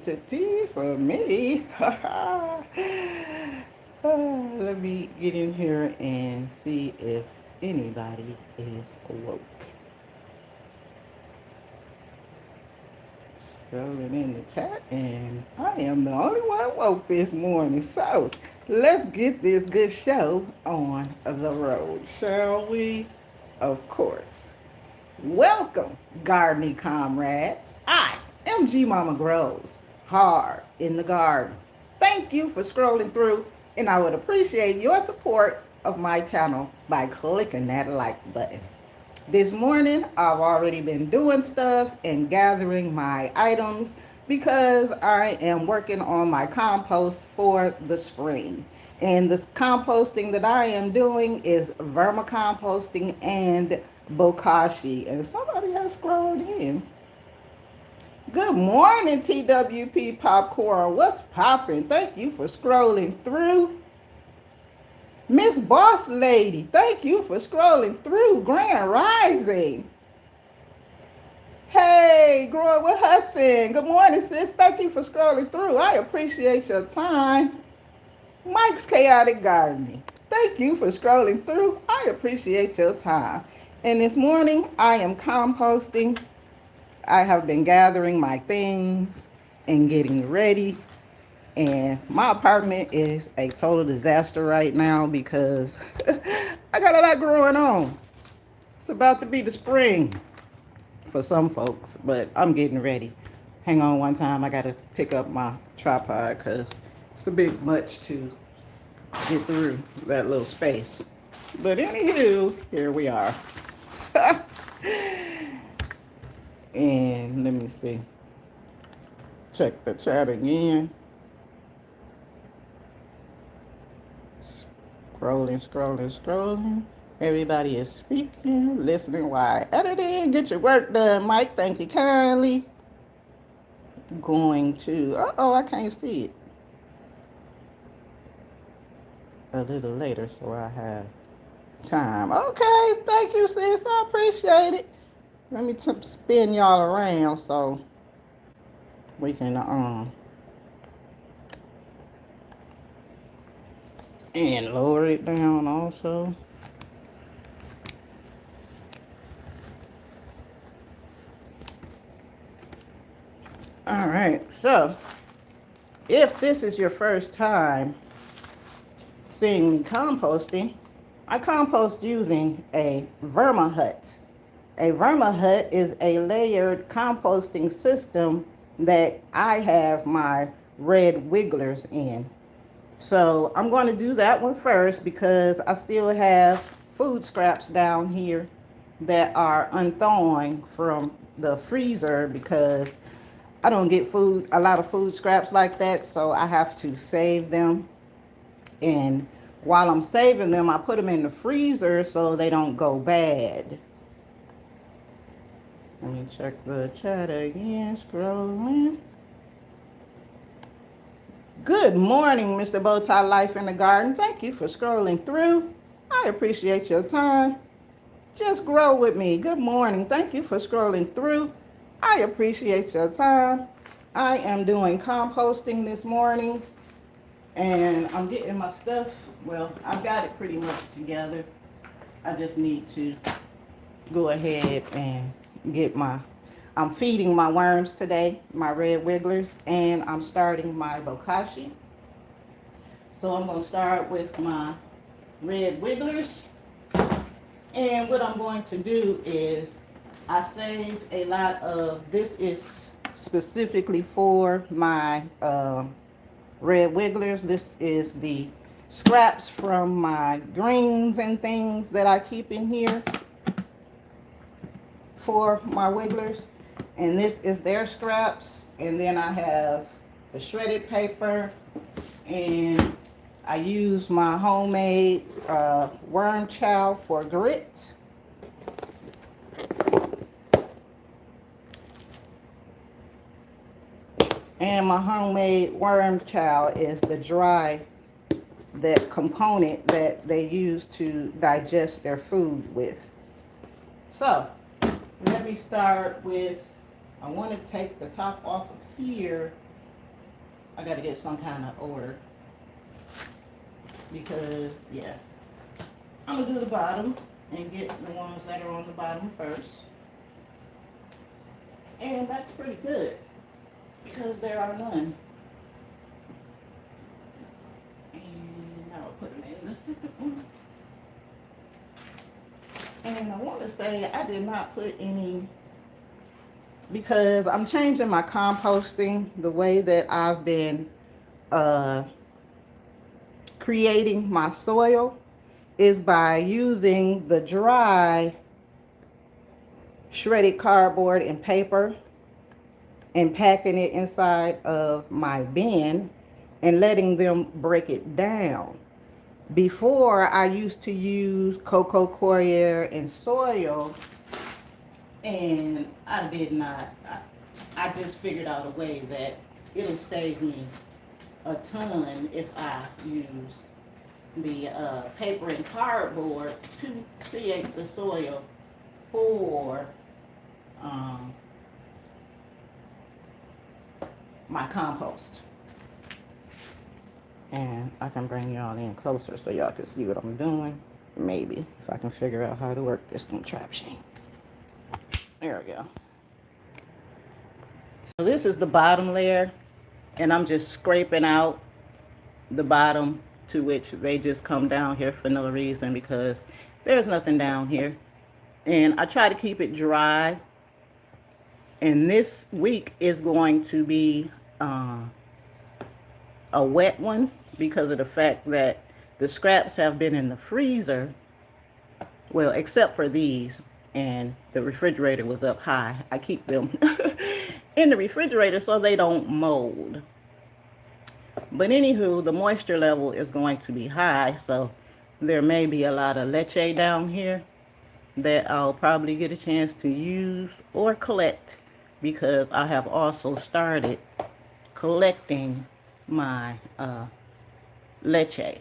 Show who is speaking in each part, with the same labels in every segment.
Speaker 1: tea for me. Let me get in here and see if anybody is awoke. Scrolling in the chat, and I am the only one woke this morning. So let's get this good show on the road, shall we? Of course. Welcome, gardening comrades. I am GMama Growz Hard in the Garden. Thank you for scrolling through, and I would appreciate your support of my channel by clicking that like button. This morning, I've already been doing stuff and gathering my items because I am working on my compost for the spring. And the composting that I am doing is vermicomposting and Bokashi. And somebody has scrolled in. Good morning, TWP Popcorn. What's popping? Thank you for scrolling through. Miss Boss Lady, thank you for scrolling through. Grand Rising. Hey, growing with Hussin. Good morning, sis. Thank you for scrolling through. I appreciate your time. Mike's Chaotic Gardening. Thank you for scrolling through. I appreciate your time. And this morning, I am composting. I have been gathering my things and getting ready. And my apartment is a total disaster right now because I got a lot going on. It's about to be the spring for some folks, but I'm getting ready. Hang on one time. I got to pick up my tripod because it's a bit much to get through that little space. But anywho, here we are. And let me see. Check the chat again. Scrolling. Everybody is speaking, listening while editing. Get your work done, Mike. Thank you kindly. Going to, I can't see it. A little later, so I have time. Okay, thank you, sis. I appreciate it. Let me spin y'all around so we can, and lower it down also. All right, so if this is your first time seeing me composting, I compost using a vermihut. A vermihut is a layered composting system that I have my red wigglers in. So I'm going to do that one first because I still have food scraps down here that are unthawing from the freezer because I don't get a lot of food scraps like that, so I have to save them. And while I'm saving them, I put them in the freezer so they don't go bad. Let me check the chat again, scrolling. Good morning, Mr. Bowtie Life in the Garden. Thank you for scrolling through. I appreciate your time. Just grow with me. Good morning. Thank you for scrolling through. I appreciate your time. I am doing composting this morning, and I'm getting my stuff. Well, I've got it pretty much together. I just need to go ahead and get I'm feeding my worms today, my red wigglers, and I'm starting my Bokashi. So I'm going to start with my red wigglers. And what I'm going to do is I save a lot of, this is specifically for my red wigglers. This is the scraps from my greens and things that I keep in here for my wigglers. And this is their scraps. And then I have the shredded paper, and I use my homemade worm chow for grit. And my homemade worm chow is the dry, that component that they use to digest their food with. So let me start with, I want to take the top off of here I got to get some kind of order because, yeah, I'm going to do the bottom and get the ones that are on the bottom first. And that's pretty good because there are none. And I'll put them in the second one. And I want to say I did not put any, because I'm changing my composting, the way that I've been creating my soil is by using the dry shredded cardboard and paper and packing it inside of my bin and letting them break it down. Before, I used to use cocoa coir and soil, and I did not. I just figured out a way that it'll save me a ton if I use the paper and cardboard to create the soil for my compost. And I can bring y'all in closer so y'all can see what I'm doing. Maybe if I can figure out how to work this contraption. There we go. So this is the bottom layer, and I'm just scraping out the bottom, to which they just come down here for no reason because there's nothing down here. And I try to keep it dry. And this week is going to be a wet one because of the fact that the scraps have been in the freezer, well, except for these, and the refrigerator was up high. I keep them in the refrigerator so they don't mold. But anywho, the moisture level is going to be high, so there may be a lot of leche down here that I'll probably get a chance to use or collect, because I have also started collecting my leche.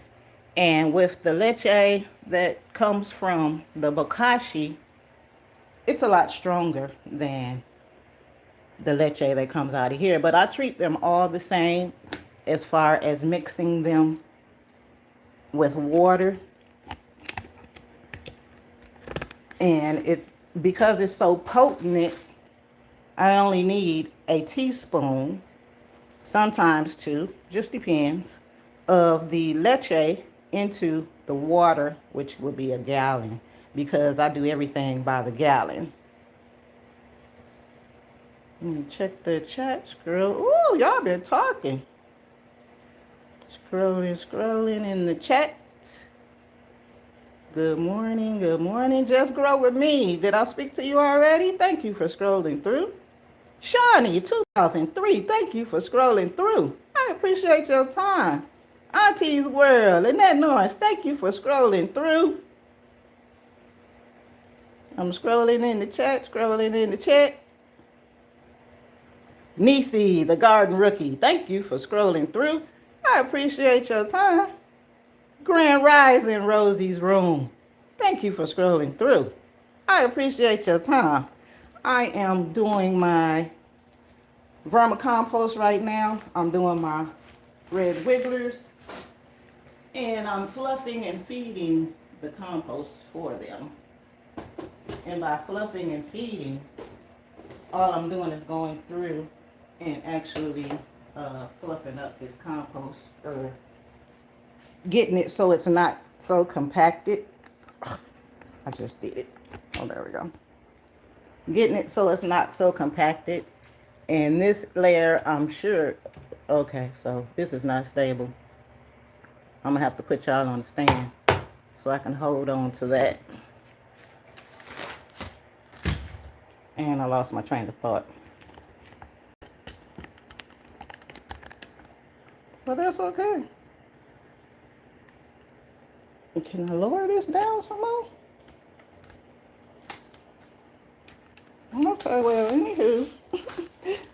Speaker 1: And with the leche that comes from the Bokashi, it's a lot stronger than the leche that comes out of here. But I treat them all the same as far as mixing them with water. And it's because it's so potent, I only need a teaspoon, sometimes two, just depends, of the leche into the water, which would be a gallon, because I do everything by the gallon. Let me check the chat, scroll. Ooh, y'all been talking. Scrolling in the chat. Good morning, good morning. Just grow with me. Did I speak to you already? Thank you for scrolling through. Shawnee, 2003, thank you for scrolling through. I appreciate your time. Auntie's World, Lynette Norris, thank you for scrolling through. I'm scrolling in the chat, Nisi, the garden rookie, thank you for scrolling through. I appreciate your time. Grand Rising, Rosie's Room, thank you for scrolling through. I appreciate your time. I am doing my vermicompost right now. I'm doing my red wigglers, and I'm fluffing and feeding the compost for them. And by fluffing and feeding, all I'm doing is going through and actually fluffing up this compost, or getting it so it's not so compacted. I just did it. Oh, there we go. Getting it so it's not so compacted. And this layer, I'm sure, okay, so this is not stable. I'm gonna have to put y'all on the stand so I can hold on to that. And I lost my train of thought. But that's okay. Can I lower this down some more? Okay, well, anywho,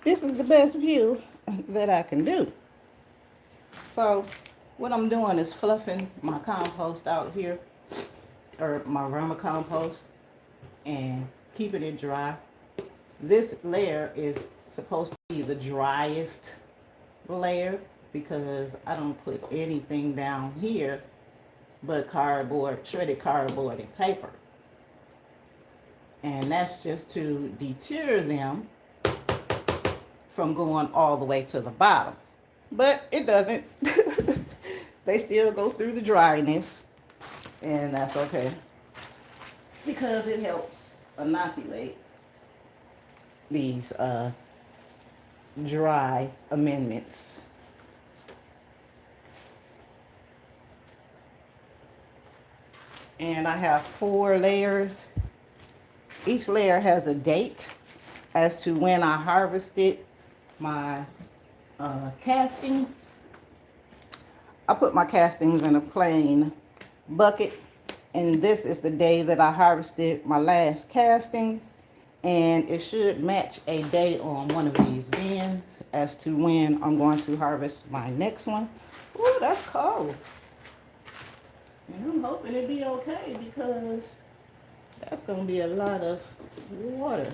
Speaker 1: this is the best view that I can do. So what I'm doing is fluffing my compost out here, or my vermicompost, and keeping it dry. This layer is supposed to be the driest layer because I don't put anything down here but cardboard, shredded cardboard and paper. And that's just to deter them from going all the way to the bottom. But it doesn't. They still go through the dryness, and that's okay because it helps inoculate these dry amendments. And I have 4 layers. Each layer has a date as to when I harvested my castings. I put my castings in a plain bucket, and this is the day that I harvested my last castings, and it should match a day on one of these bins as to when I'm going to harvest my next one. Ooh, that's cold. And I'm hoping it'll be okay because that's going to be a lot of water.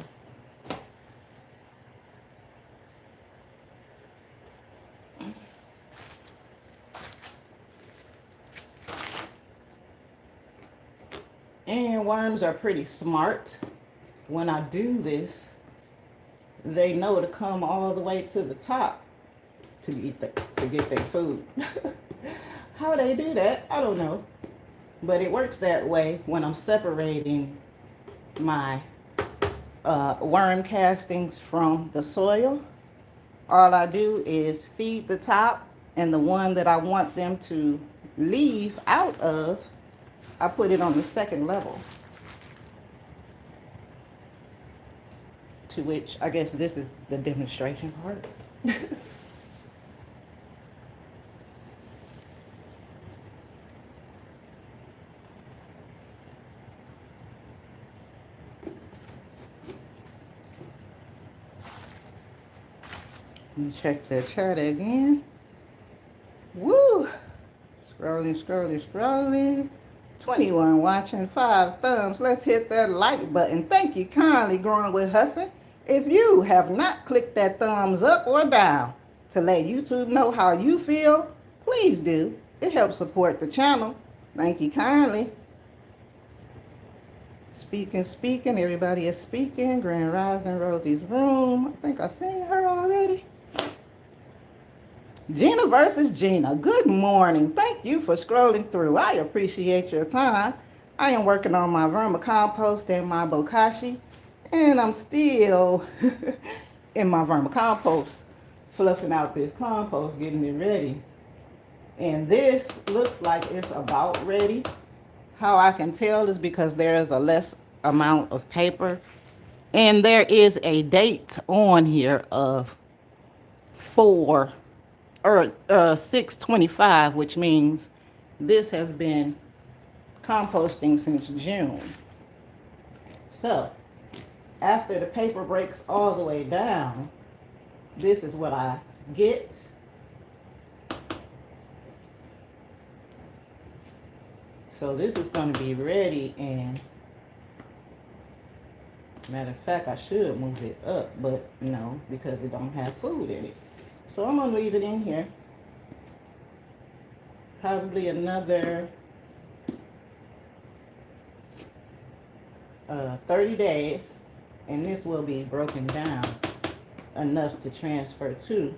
Speaker 1: And worms are pretty smart. When I do this, they know to come all the way to the top to get their food. How they do that, I don't know. But it works that way when I'm separating my worm castings from the soil. All I do is feed the top, and the one that I want them to leave out of, I put it on the second level. To which, I guess this is the demonstration part. Let me check the chat again. Woo! Scrolling, scrolling, scrolling. 21 watching, 5 thumbs. Let's hit that like button. Thank you kindly, Growing with Hussin'. If you have not clicked that thumbs up or down to let YouTube know how you feel, please do. It helps support the channel. Thank you kindly. Speaking. Everybody is speaking. Grand Rising, Rosie's room. I think I've seen her already. Gina versus Gina. Good morning. Thank you for scrolling through. I appreciate your time. I am working on my vermicompost and my Bokashi, and I'm still in my vermicompost, fluffing out this compost, getting it ready. And this looks like it's about ready. How I can tell is because there is a less amount of paper, and there is a date on here of 6/25, which means this has been composting since June. So after the paper breaks all the way down, this is what I get. So this is going to be ready, and matter of fact, I should move it up, but no, because it don't have food in it. So I'm going to leave it in here probably another 30 days, and this will be broken down enough to transfer to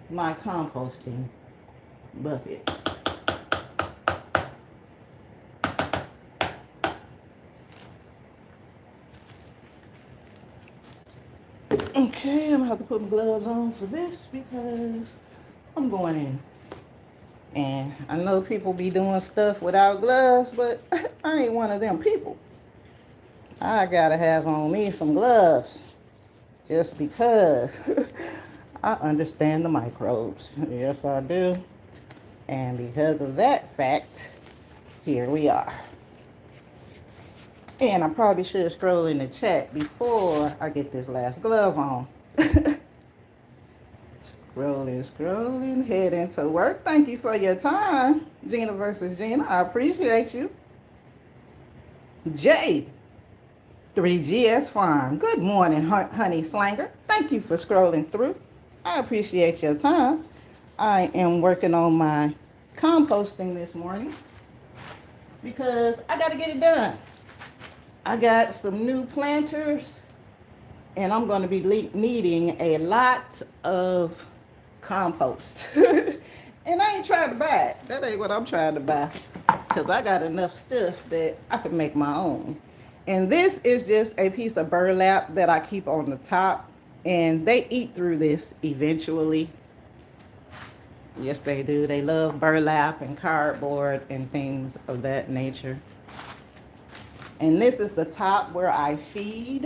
Speaker 1: my composting bucket. Okay, I'm gonna have to put my gloves on for this because I'm going in. And I know people be doing stuff without gloves, but I ain't one of them people. I gotta have on me some gloves just because I understand the microbes. Yes, I do. And because of that fact, here we are. And I probably should scroll in the chat before I get this last glove on. Scrolling, heading to work. Thank you for your time, Gina versus Gina. I appreciate you. Jay, 3GS Farm. Good morning, honey slanger. Thank you for scrolling through. I appreciate your time. I am working on my composting this morning because I got to get it done. I got some new planters and I'm going to be needing a lot of compost. And I ain't trying to buy it. That ain't what I'm trying to buy because I got enough stuff that I can make my own. And this is just a piece of burlap that I keep on the top, and they eat through this eventually. Yes, they do. They love burlap and cardboard and things of that nature. And this is the top where I feed.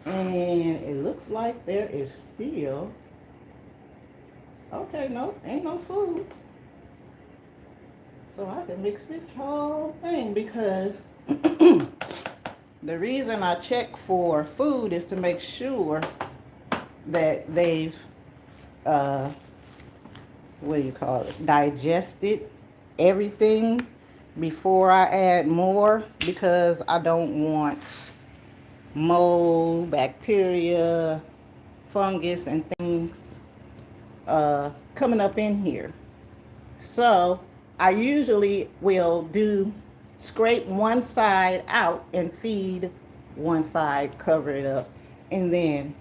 Speaker 1: And it looks like there is still, okay, no, ain't no food. So I can mix this whole thing because the reason I check for food is to make sure that they've, what do you call it, digested everything before I add more, because I don't want mold, bacteria, fungus, and things coming up in here. So I usually will scrape one side out and feed one side, cover it up, and then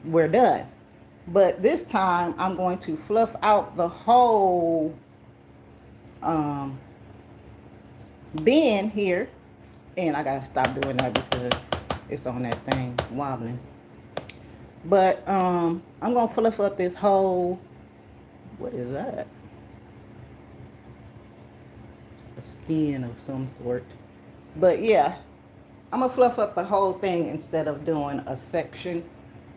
Speaker 1: we're done. But this time I'm going to fluff out the whole bin here, and I gotta stop doing that because it's on that thing wobbling. But I'm gonna fluff up this whole, what is that? A skin of some sort. But yeah, I'm gonna fluff up the whole thing instead of doing a section,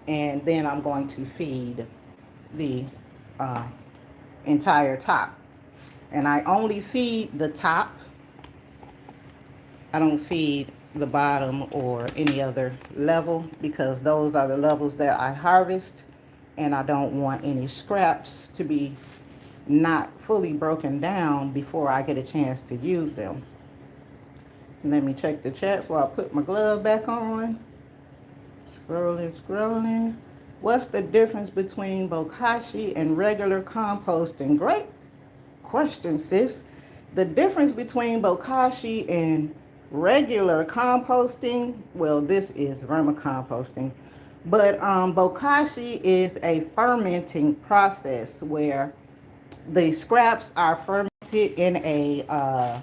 Speaker 1: and then I'm going to feed the entire top. And I only feed the top. I don't feed the bottom or any other level because those are the levels that I harvest, and I don't want any scraps to be not fully broken down before I get a chance to use them. Let me check the chat before I put my glove back on. Scrolling. What's the difference between Bokashi and regular composting? Great question, sis. The difference between Bokashi and regular composting, well, this is vermicomposting, but Bokashi is a fermenting process where the scraps are fermented in a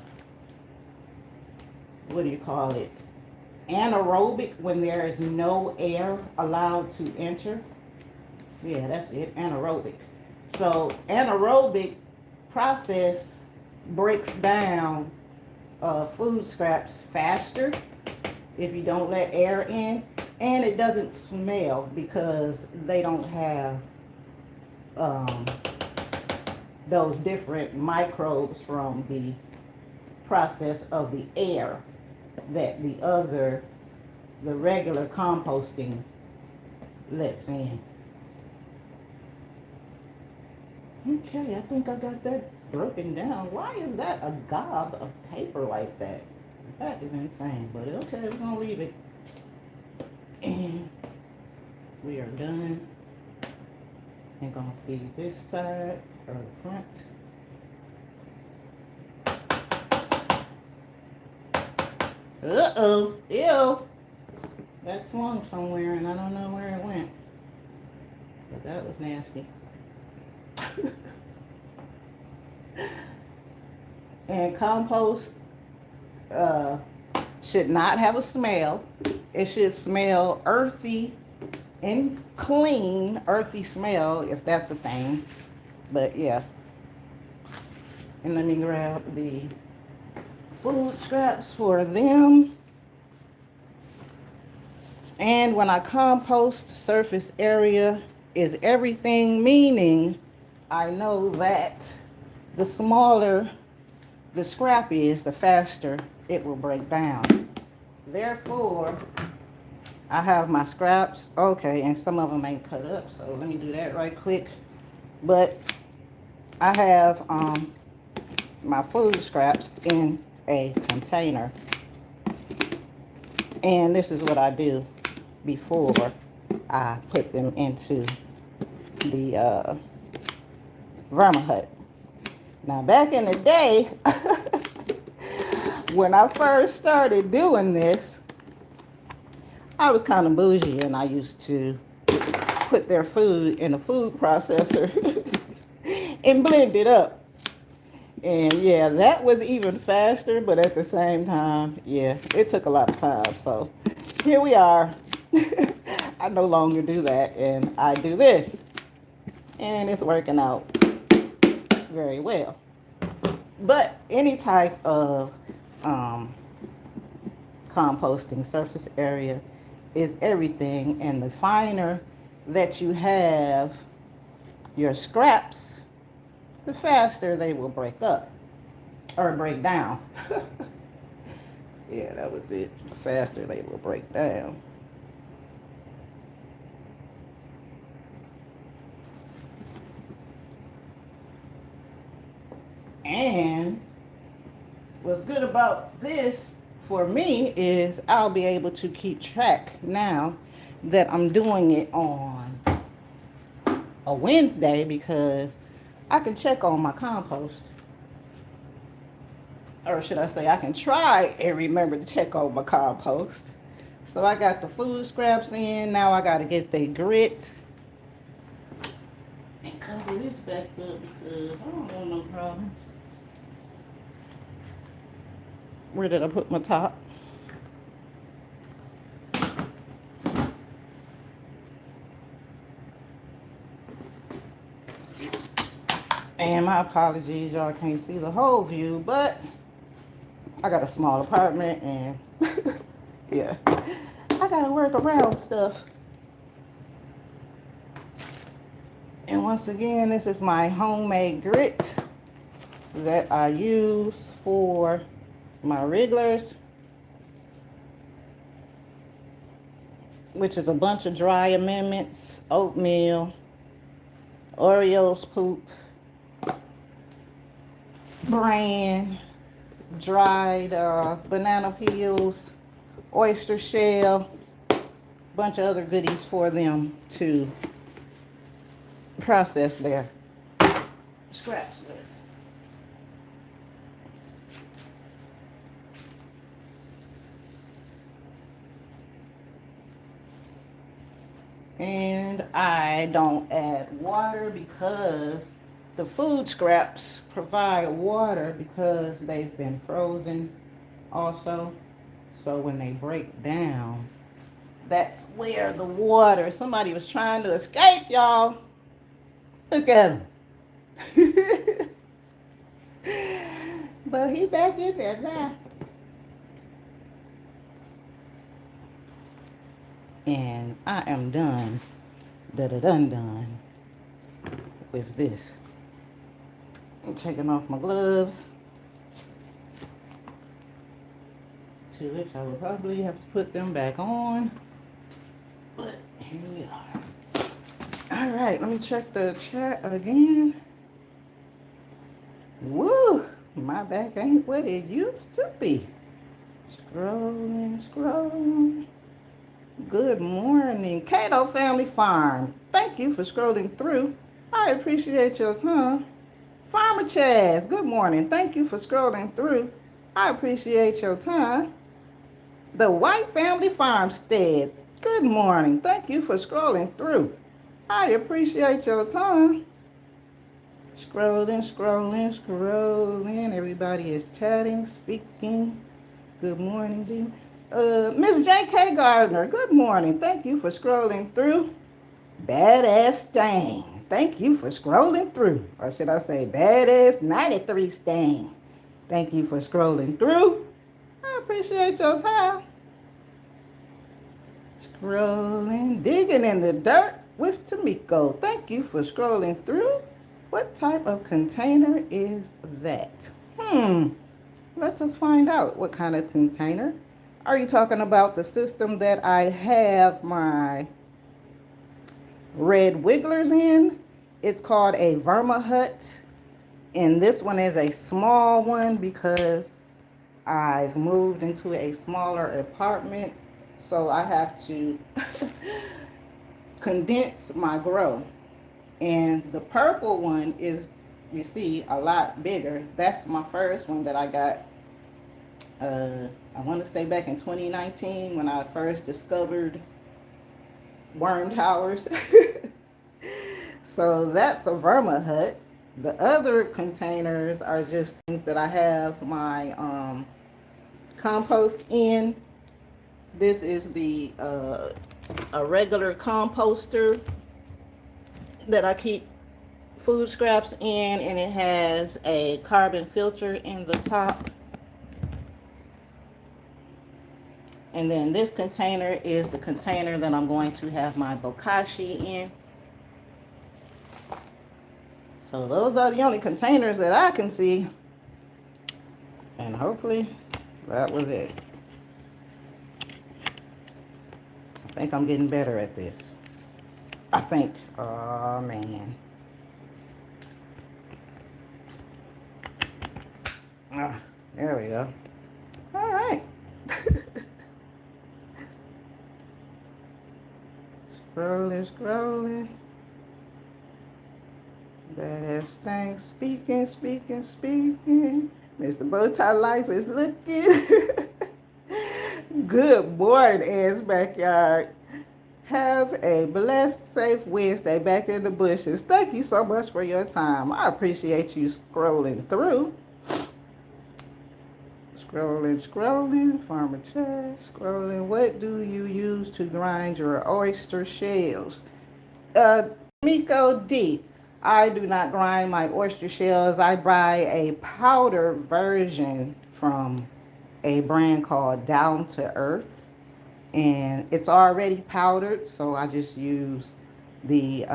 Speaker 1: what do you call it, anaerobic, when there is no air allowed to enter. Yeah, that's it, anaerobic. So anaerobic process breaks down food scraps faster if you don't let air in, and it doesn't smell because they don't have those different microbes from the process of the air that the regular composting lets in. Okay, I think I got that broken down. Why is that a gob of paper like that? That is insane, but okay, we're gonna leave it. And we are done. I'm gonna feed this side or the front. Uh-oh, ew. That swung somewhere and I don't know where it went. But that was nasty. And compost should not have a smell. It should smell earthy and clean, earthy smell, if that's a thing. But yeah. And let me grab the food scraps for them. And when I compost, surface area is everything, meaning I know that the smaller the scrap is, the faster it will break down. Therefore, I have my scraps. Okay, and some of them ain't cut up, so let me do that right quick. But I have my food scraps in a container. And this is what I do before I put them into the Vermihut. Now, back in the day, when I first started doing this, I was kind of bougie and I used to put their food in a food processor and blend it up. And yeah, that was even faster, but at the same time, yeah, it took a lot of time. So here we are. I no longer do that and I do this. And it's working out very well. But any type of composting surface area is everything, and the finer that you have your scraps, the faster they will break up or break down. Yeah, that was it. The faster they will break down. And what's good about this for me is I'll be able to keep track now that I'm doing it on a Wednesday, because I can check on my compost. Or should I say, I can try and remember to check on my compost. So I got the food scraps in. Now I got to get the grit and cover this back up because I don't want no problems. Where did I put my top? And my apologies, y'all can't see the whole view, but I got a small apartment and yeah, I gotta work around stuff. And once again, this is my homemade grit that I use for my wrigglers, which is a bunch of dry amendments, oatmeal, Oreos poop, bran, dried banana peels, oyster shell, bunch of other goodies for them to process their scraps with. And I don't add water because the food scraps provide water because they've been frozen also. So when they break down, that's where the water, somebody was trying to escape, y'all. Look at him. But he back in there now. And I am done, done with this. I'm taking off my gloves, to which I will probably have to put them back on. But here we are. All right, let me check the chat again. Woo, my back ain't what it used to be. Scrolling. Good morning, Cato Family Farm. Thank you for scrolling through. I appreciate your time. Farmer Chaz, good morning. Thank you for scrolling through. I appreciate your time. The White Family Farmstead, good morning. Thank you for scrolling through. I appreciate your time. Scrolling. Everybody is chatting, speaking. Good morning, G. Miss J.K. Gardner, good morning. Thank you for scrolling through. Badass Stain, thank you for scrolling through. Or should I say Badass 93 Stain. Thank you for scrolling through. I appreciate your time. Scrolling, digging in the dirt with Tamiko. Thank you for scrolling through. What type of container is that? Let us find out what kind of container. Are you talking about the system that I have my red wigglers in? It's called a Vermihut, and this one is a small one because I've moved into a smaller apartment, so I have to condense my grow And the purple one is, you see, a lot bigger. That's my first one that I got, I want to say back in 2019 when I first discovered worm towers. So that's a Verma hut. The other containers are just things that I have my compost in. This is the a regular composter that I keep food scraps in, and it has a carbon filter in the top. And then this container is the container that I'm going to have my Bokashi in. So those are the only containers that I can see. And hopefully that was it. I think I'm getting better at this. I think. Oh man. Ah, there we go. All right. Scrolling. Badass thing, speaking. Mr. Bowtie Life is looking. Good morning, Ann's Backyard. Have a blessed, safe Wednesday back in the bushes. Thank you so much for your time. I appreciate you scrolling through. Scrolling, Farmer Chad, scrolling. What do you use to grind your oyster shells? Miko D. I do not grind my oyster shells. I buy a powder version from a brand called Down to Earth. And it's already powdered, so I just use the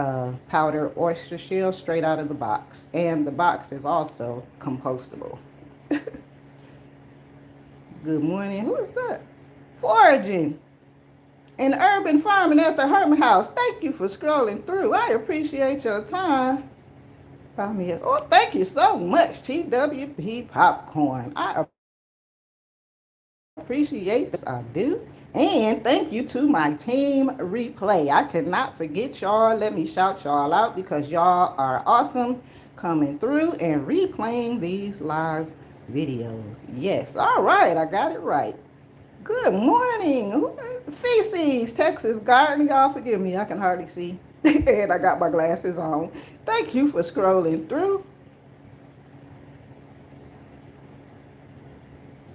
Speaker 1: powdered oyster shell straight out of the box. And the box is also compostable. Good morning. Who is that? Foraging and urban farming at the Hermit House. Thank you for scrolling through. I appreciate your time. Oh, thank you so much, TWP Popcorn. I appreciate this. I do. And thank you to my team replay. I cannot forget y'all. Let me shout y'all out because y'all are awesome coming through and replaying these live videos. Yes. All right. I got it right. Good morning. CC's Texas Garden. Y'all forgive me. I can hardly see. And I got my glasses on. Thank you for scrolling through.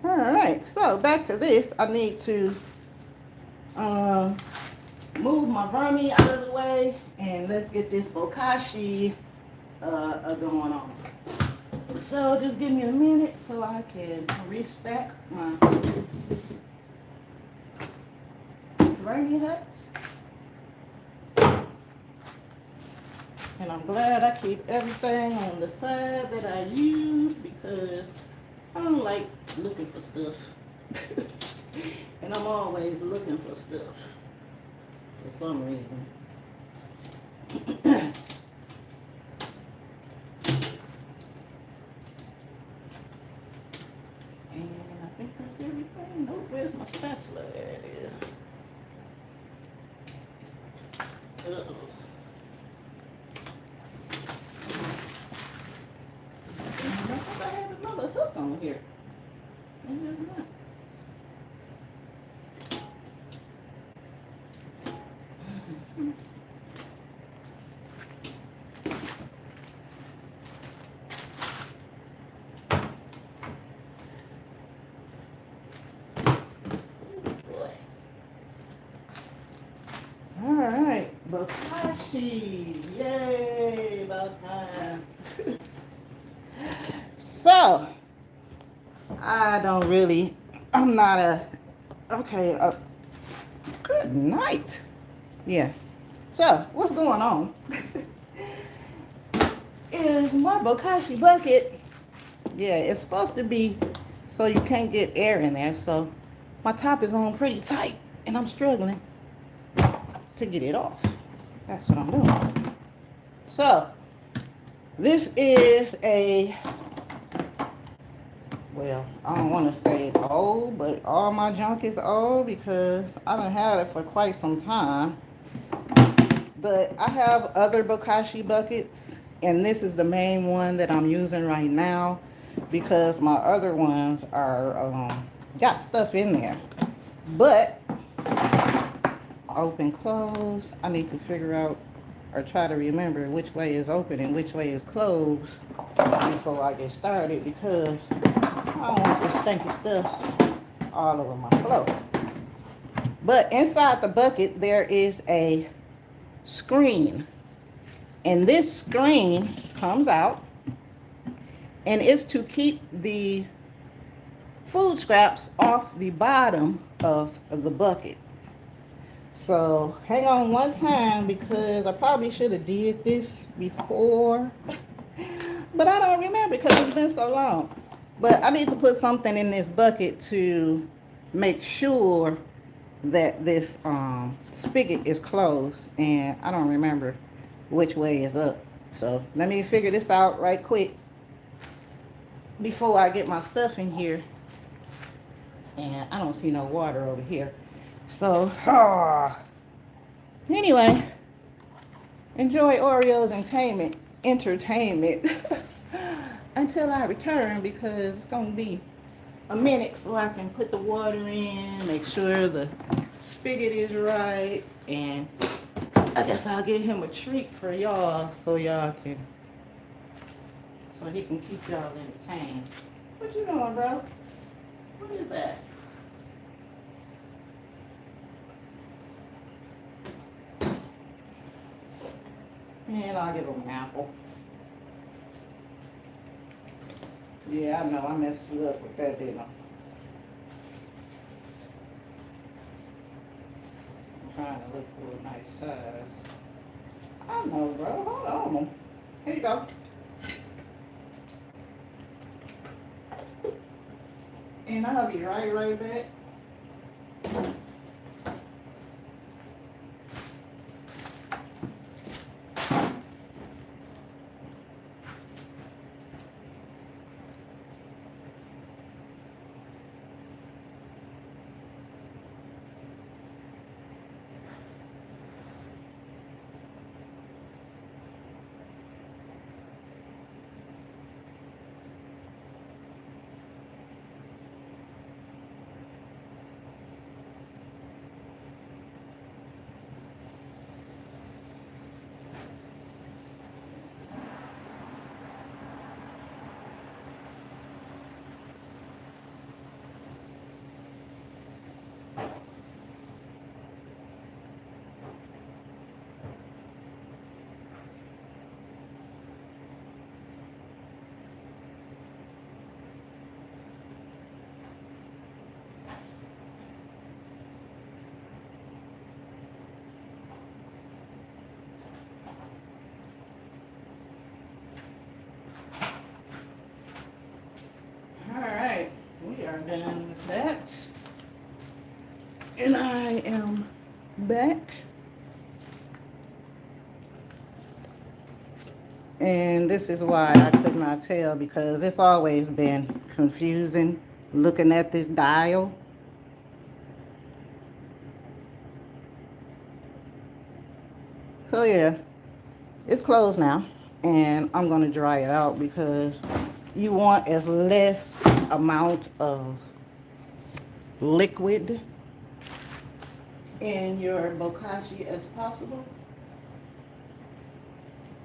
Speaker 1: All right. So back to this. I need to move my vermi out of the way. And let's get this Bokashi going on. So just give me a minute so I can restack my vermi huts. And I'm glad I keep everything on the side that I use because I don't like looking for stuff. And I'm always looking for stuff for some reason. And I think that's everything. Oh, where's my spatula? There it is. Uh-oh. I thought I had another hook on here. Maybe there's not. All right, Bokashi, yay, about time. So, I'm not good night. Yeah. So, what's going on? Is my Bokashi bucket, yeah, it's supposed to be so you can't get air in there. So, my top is on pretty tight, and I'm struggling to get it off. That's what I'm doing. So, this is well, I don't want to say old, but all my junk is old because I done had it for quite some time. But I have other Bokashi buckets, and this is the main one that I'm using right now because my other ones are got stuff in there. But open, close. I need to figure out or try to remember which way is open and which way is closed before I get started because I don't want this stinky stuff all over my floor. But inside the bucket there is a screen, and this screen comes out and it's to keep the food scraps off the bottom of the bucket. So hang on one time because I probably should have did this before, but I don't remember because it's been so long. But I need to put something in this bucket to make sure that this spigot is closed, and I don't remember which way is up. So let me figure this out right quick before I get my stuff in here. And I don't see no water over here. So anyway, enjoy Oreo's entertainment until I return because it's gonna be a minute so I can put the water in, make sure the spigot is right, and I guess I'll give him a treat for y'all so he can keep y'all entertained. What you doing, bro? What is that? And I'll give him an apple. Yeah, I know I messed you up with that, didn't I? I'm trying to look for a nice size. I know, bro. Hold on. Here you go. And I'll be right back. Alright, we are done with that. And I am back. And this is why I could not tell because it's always been confusing looking at this dial. So yeah, it's closed now. And I'm going to dry it out because you want as less amount of liquid in your Bokashi as possible,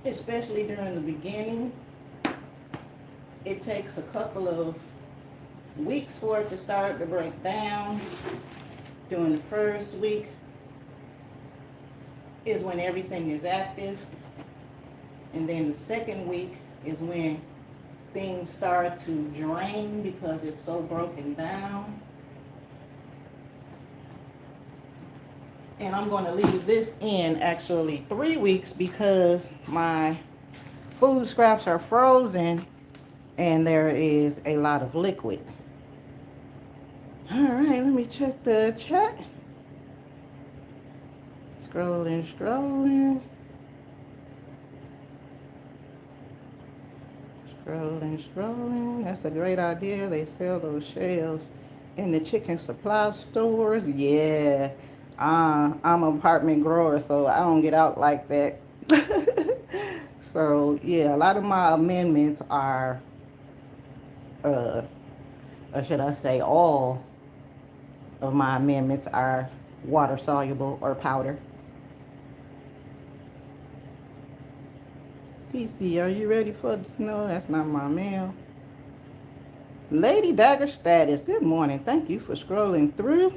Speaker 1: especially during the beginning. It takes a couple of weeks for it to start to break down. During the first week is when everything is active, and then the second week is when things start to drain because it's so broken down. And I'm going to leave this in actually 3 weeks because my food scraps are frozen and there is a lot of liquid. All right, let me check the chat. Scrolling. That's a great idea. They sell those shells in the chicken supply stores. Yeah, I'm an apartment grower, so I don't get out like that. So yeah, a lot of my amendments are, uh, or should I say, all of my amendments are water soluble or powder. Cece, are you ready for the snow? That's not my mail. Lady Dagger Status, good morning. Thank you for scrolling through.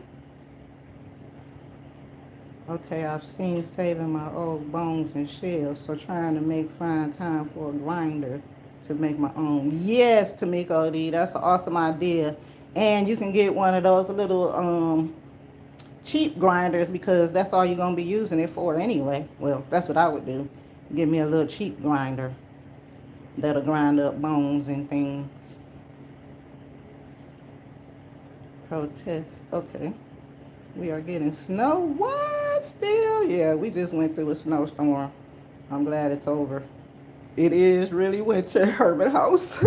Speaker 1: Okay, I've seen saving my old bones and shells, so trying to find time for a grinder to make my own. Yes, Tamiko D, that's an awesome idea. And you can get one of those little cheap grinders, because that's all you're gonna be using it for anyway. Well, that's what I would do. Give me a little cheap grinder that'll grind up bones and things. Protest. Okay. We are getting snow. What? Still? Yeah, we just went through a snowstorm. I'm glad it's over. It is really winter, Hermit House.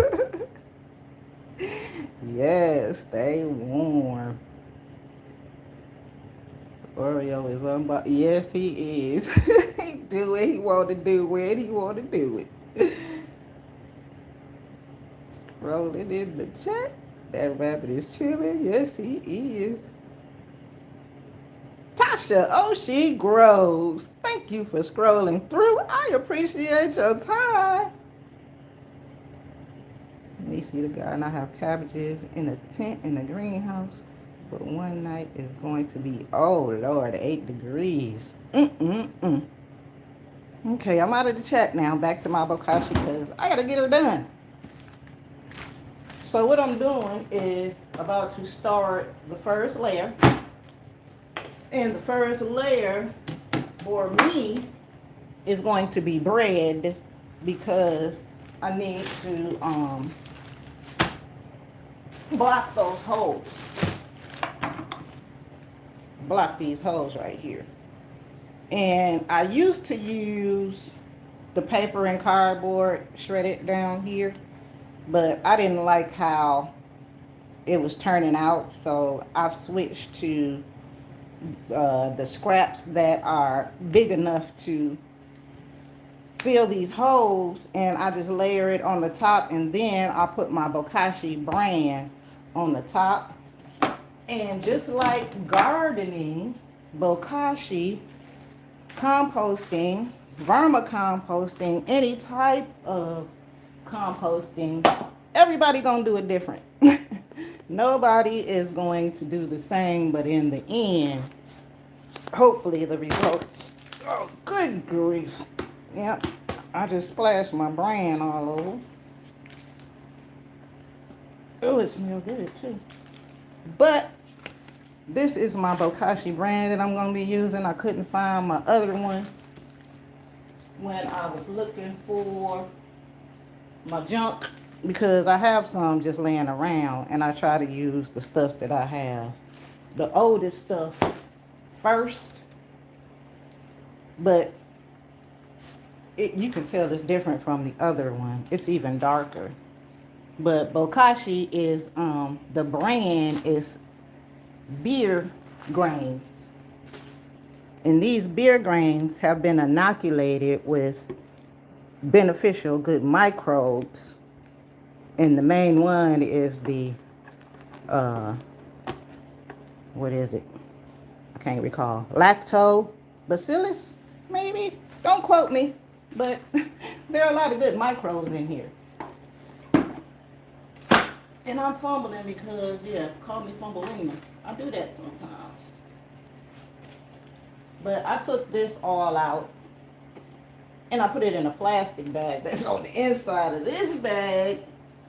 Speaker 1: Yes, stay warm. Oreo is unboxed. Yes, he is. He do what he want to do when he want to do it. Scrolling in the chat. That rabbit is chilling. Yes, he is. Tasha, oh, she grows. Thank you for scrolling through. I appreciate your time. Let me see the garden. I have cabbages in a tent in the greenhouse, but one night is going to be, oh Lord, 8 degrees. Okay, I'm out of the chat now. Back to my bokashi because I gotta get her done. So what I'm doing is about to start the first layer. And the first layer for me is going to be bread, because I need to block those holes. Block these holes right here. And I used to use the paper and cardboard shredded down here, but I didn't like how it was turning out, so I've switched to the scraps that are big enough to fill these holes, and I just layer it on the top, and then I put my Bokashi brand on the top. And just like gardening, Bokashi, composting, vermicomposting, any type of composting, everybody gonna do it different. Nobody is going to do the same, but in the end, hopefully the results, oh good grief. Yep, I just splashed my brand all over. Oh, it smells good too. But this is my Bokashi brand that I'm going to be using. I couldn't find my other one when I was looking for my junk, because I have some just laying around, and I try to use the stuff that I have, the oldest stuff first. But you can tell it's different from the other one. It's even darker. But Bokashi is, the brand is beer grains. And these beer grains have been inoculated with beneficial good microbes. And the main one is the, what is it? I can't recall. Lactobacillus, maybe? Don't quote me. But there are a lot of good microbes in here. And I'm fumbling because, yeah, call me Fumbleina. I do that sometimes. But I took this all out, and I put it in a plastic bag that's on the inside of this bag,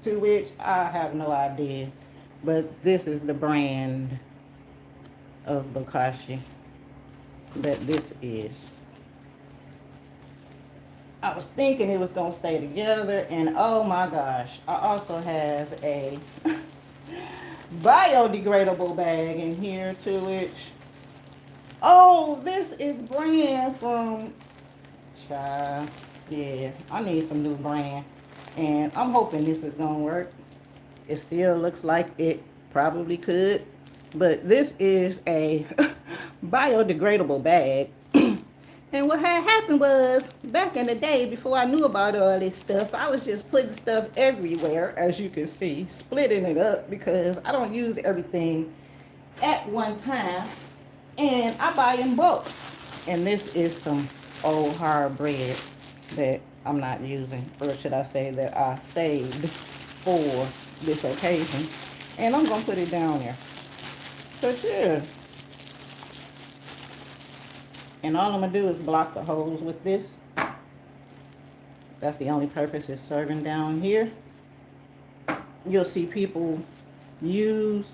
Speaker 1: to which I have no idea. But this is the brand of Bokashi that this is. I was thinking it was going to stay together, and oh my gosh, I also have a biodegradable bag in here, to which, oh, this is brand from, child, yeah, I need some new brand, and I'm hoping this is going to work. It still looks like it probably could, but this is a biodegradable bag. And what had happened was, back in the day, before I knew about all this stuff, I was just putting stuff everywhere, as you can see, splitting it up because I don't use everything at one time. And I buy in bulk. And this is some old hard bread that I'm not using, or should I say that I saved for this occasion. And I'm going to put it down there. But yeah. And all I'm going to do is block the holes with this. That's the only purpose it's serving down here. You'll see people use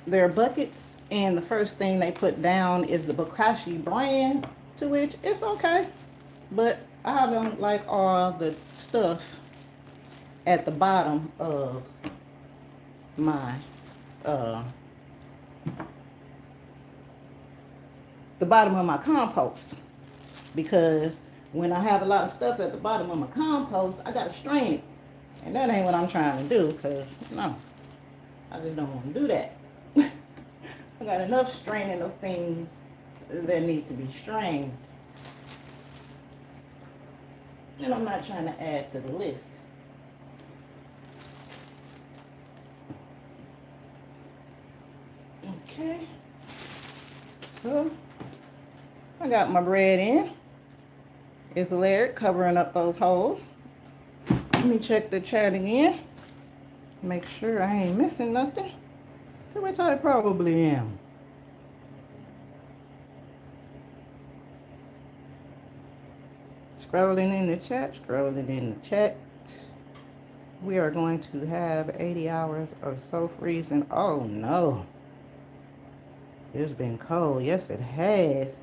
Speaker 1: their buckets, and the first thing they put down is the Bokashi brand, to which it's okay. But I don't like all the stuff at the bottom of my compost, because when I have a lot of stuff at the bottom of my compost, I gotta strain it, and that ain't what I'm trying to do, because no, I just don't want to do that. I got enough straining of things that need to be strained, and I'm not trying to add to the list. Okay, so I got my bread in. It's layered, covering up those holes. Let me check the chat again. Make sure I ain't missing nothing. To which I probably am. Scrolling in the chat, scrolling in the chat. We are going to have 80 hours of so freezing. Oh no. It's been cold. Yes, it has.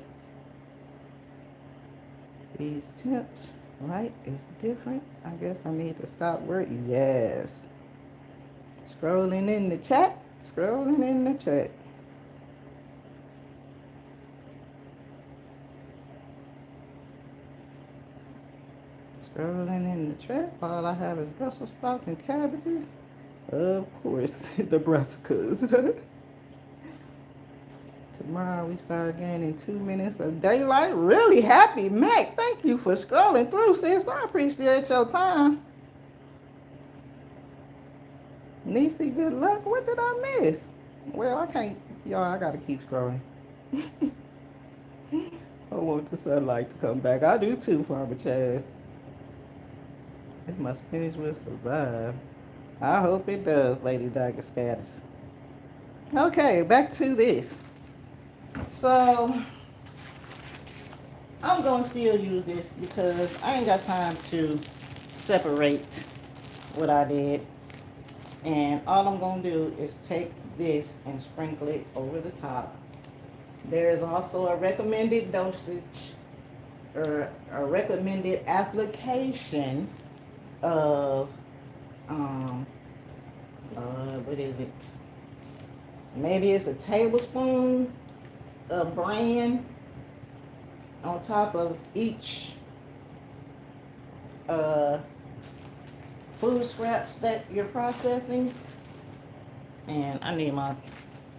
Speaker 1: These temps, right, is different. I guess I need to stop working. Yes. Scrolling in the chat. Scrolling in the chat. Scrolling in the chat. All I have is Brussels sprouts and cabbages. Of course, the brassicas. Tomorrow we start gaining 2 minutes of daylight. Really happy, Mac. Thank you for scrolling through, sis. I appreciate your time. Niecy, good luck. What did I miss? Well, I can't. Y'all, I gotta keep scrolling. I want the sunlight to come back. I do too, Farmer Chaz. It must finish with survive. I hope it does, Lady Dagger Status. Okay, back to this. So, I'm going to still use this because I ain't got time to separate what I did. And all I'm going to do is take this and sprinkle it over the top. There is also a recommended dosage, or a recommended application of, what is it? Maybe it's a tablespoon of bran on top of each food scraps that you're processing. And I need my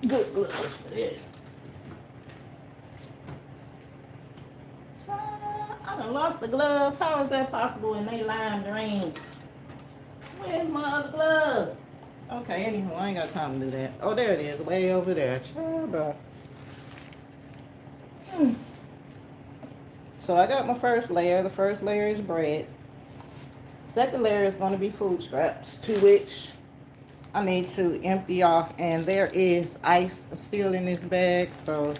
Speaker 1: good gloves for this. I done lost the glove. How is that possible in they lime green? Where's my other glove? Okay, anywho, I ain't got time to do that. Oh, there it is, way over there. So I got my first layer. The first layer is bread. Second layer is going to be food scraps, to which I need to empty off. And there is ice still in this bag, so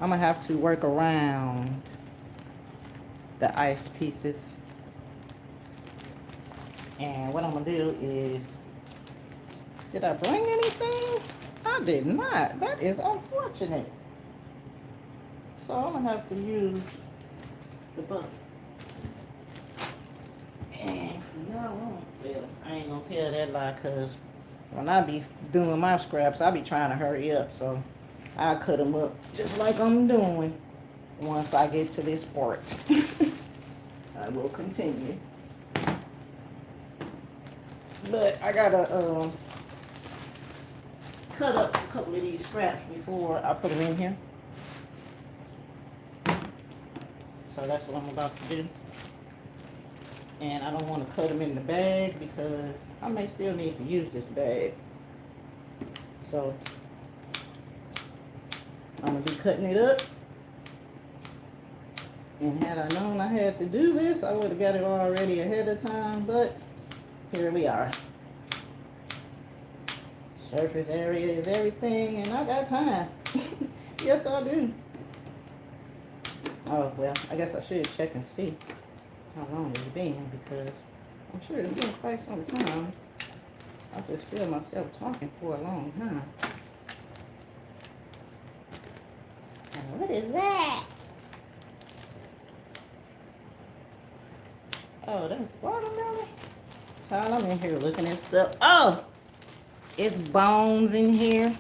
Speaker 1: I'm going to have to work around the ice pieces. And what I'm going to do is, did I bring anything? I did not. That is unfortunate. So I'm going to have to use the bucket. And from now on, well, I ain't going to tell that lie, because when I be doing my scraps, I be trying to hurry up. So I cut them up just like I'm doing once I get to this part. I will continue. But I got to cut up a couple of these scraps before I put them in here. So that's what I'm about to do. And I don't want to cut them in the bag because I may still need to use this bag. So I'm going to be cutting it up. And had I known I had to do this, I would have got it already ahead of time. But here we are. Surface area is everything, and I got time. Yes, I do. Oh, well, I guess I should check and see how long it's been, because I'm sure it's been quite some time. I just feel myself talking for a long time. And what is that? Oh, that's watermelon. Child, I'm in here looking at stuff. Oh, it's bones in here.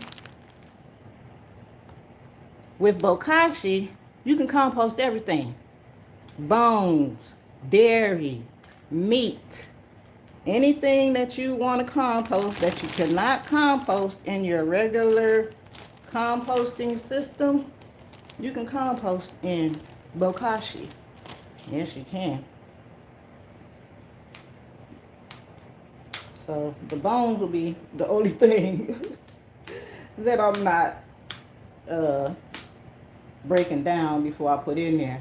Speaker 1: With Bokashi, you can compost everything. Bones, dairy, meat, anything that you want to compost that you cannot compost in your regular composting system, you can compost in Bokashi. Yes, you can. So the bones will be the only thing that I'm not breaking down before I put in there,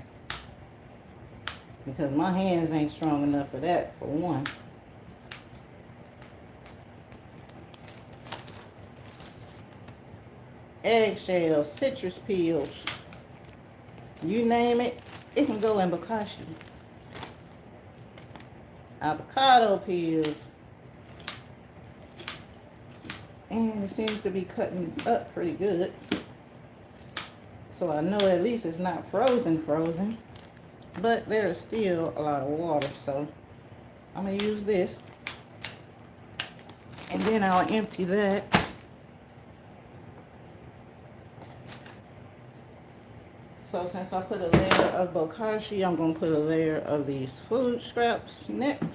Speaker 1: because my hands ain't strong enough for that, for one. Eggshells, citrus peels, you name it, it can go in Bokashi. Avocado peels. And it seems to be cutting up pretty good. So I know at least it's not frozen. But there's still a lot of water. So I'm going to use this. And then I'll empty that. So since I put a layer of Bokashi, I'm going to put a layer of these food scraps next.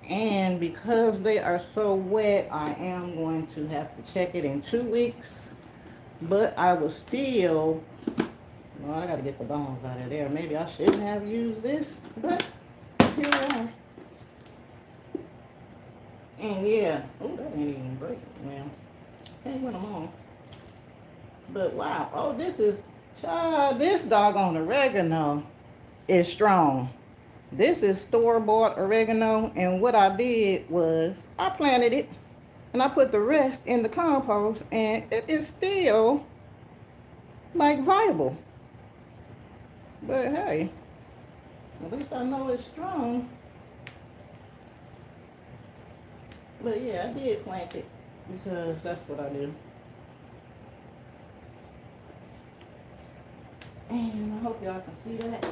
Speaker 1: And because they are so wet, I am going to have to check it in 2 weeks. But I will still, well, I got to get the bones out of there. Maybe I shouldn't have used this, but here we are. And yeah, oh, that ain't even breaking, man. Can't put them on. But wow, oh, this is, child, this doggone oregano is strong. This is store-bought oregano, and what I did was I planted it and I put the rest in the compost, and it is still like viable. But hey, at least I know it's strong. But yeah, I did plant it because that's what I do. And I hope y'all can see that.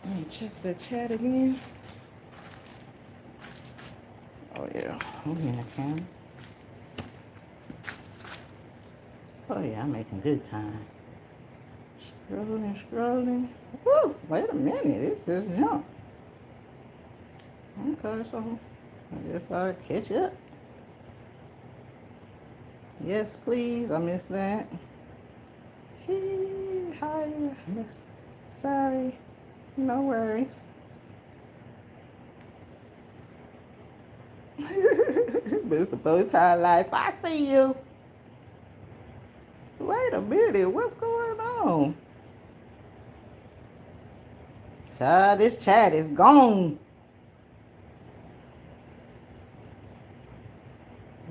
Speaker 1: Let me check the chat again. Oh yeah, I'm in the camera. Oh yeah, I'm making good time. Scrolling. Woo, wait a minute, it just jumped. Okay, so I guess I'll catch up. Yes, please, I missed that. Hey, hi, miss. Sorry. No worries. Mr. Bowtie Life, I see you. Wait a minute, what's going on? Child, this chat is gone.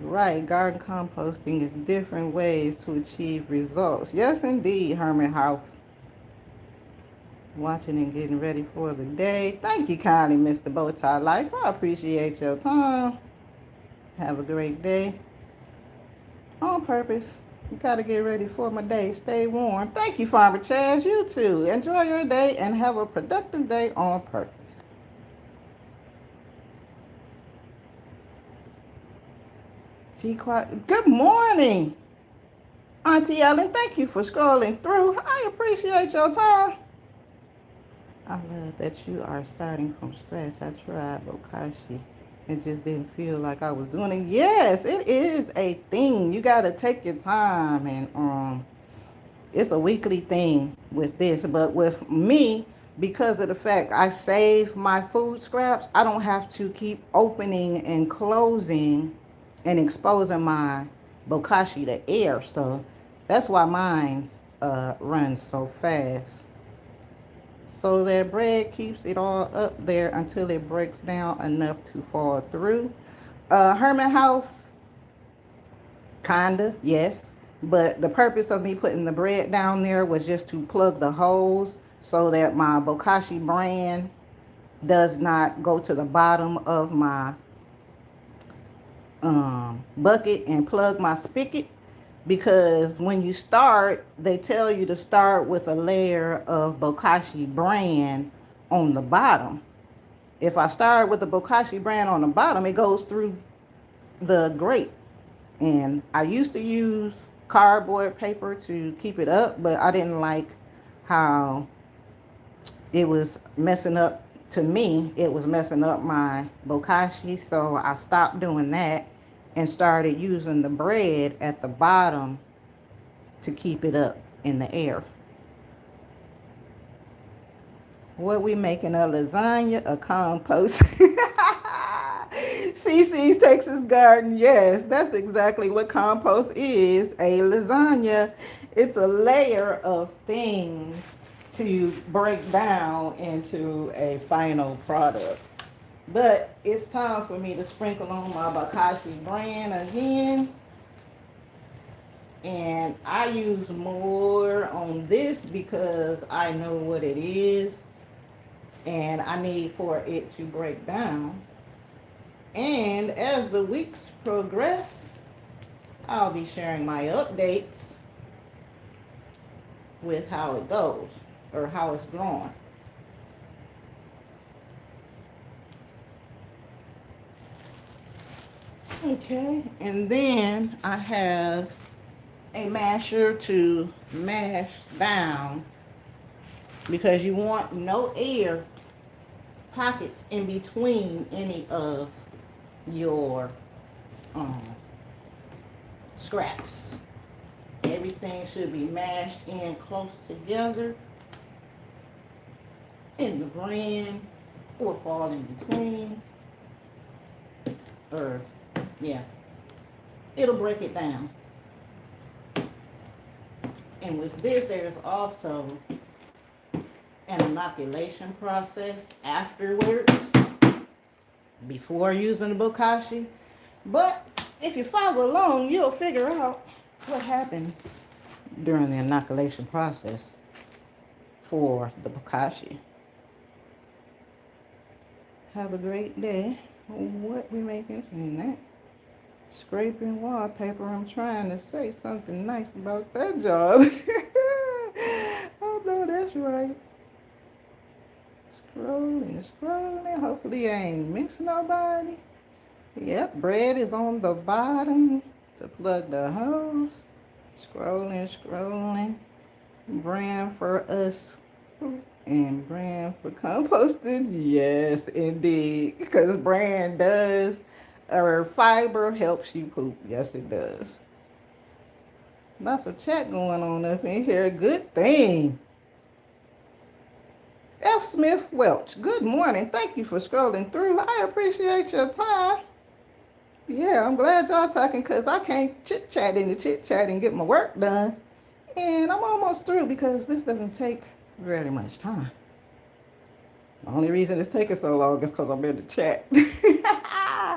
Speaker 1: Right, garden composting is different ways to achieve results. Yes, indeed, Hermit House. Watching and getting ready for the day. Thank you kindly, Mr. Bowtie Life. I appreciate your time. Have a great day. On purpose. Gotta get ready for my day. Stay warm. Thank you, Farmer Chaz. You too. Enjoy your day and have a productive day on purpose. Good morning, Auntie Ellen. Thank you for scrolling through. I appreciate your time. I love that you are starting from scratch. I tried Bokashi It just didn't feel like I was doing it. Yes, it is a thing. You got to take your time, and it's a weekly thing with this. But with me, because of the fact I save my food scraps, I don't have to keep opening and closing and exposing my bokashi to air. So that's why mine's runs so fast. So that bread keeps it all up there until it breaks down enough to fall through. Hermit house, kinda, yes. But the purpose of me putting the bread down there was just to plug the holes so that my Bokashi brand does not go to the bottom of my bucket and plug my spigot. Because when you start, they tell you to start with a layer of Bokashi brand on the bottom. If I start with the Bokashi brand on the bottom, it goes through the grate. And I used to use cardboard paper to keep it up, but I didn't like how it was messing up. To me, it was messing up my Bokashi, so I stopped doing that and started using the bread at the bottom to keep it up in the air. What we making, a lasagna, a compost? CC's Texas Garden. Yes, that's exactly what compost is, a lasagna. It's a layer of things to break down into a final product. But it's time for me to sprinkle on my Bokashi brand again. And I use more on this because I know what it is and I need for it to break down. And as the weeks progress, I'll be sharing my updates with how it goes or how it's growing. Okay, and then I have a masher to mash down because you want no air pockets in between any of your um, scraps. Everything should be mashed in close together, and the brand will fall in between, or yeah, it'll break it down. And with this, there's also an inoculation process afterwards before using the Bokashi. But if you follow along, you'll figure out what happens during the inoculation process for the Bokashi. Have a great day. What we making? Saying that. Scraping wallpaper. I'm trying to say something nice about that job. Oh no, that's right. Scrolling, scrolling. Hopefully I ain't missing nobody. Yep, bread is on the bottom to plug the hose. Scrolling, scrolling. Brand for us and brand for composting. Yes, indeed. Because brand does, or fiber helps you poop. Yes, it does. Lots of chat going on up in here. Good thing. F. Smith Welch, good morning. Thank you for scrolling through. I appreciate your time. Yeah, I'm glad y'all talking because I can't chit chat in the chit chat and get my work done. And I'm almost through because this doesn't take very much time. The only reason it's taking so long is because I'm in the chat.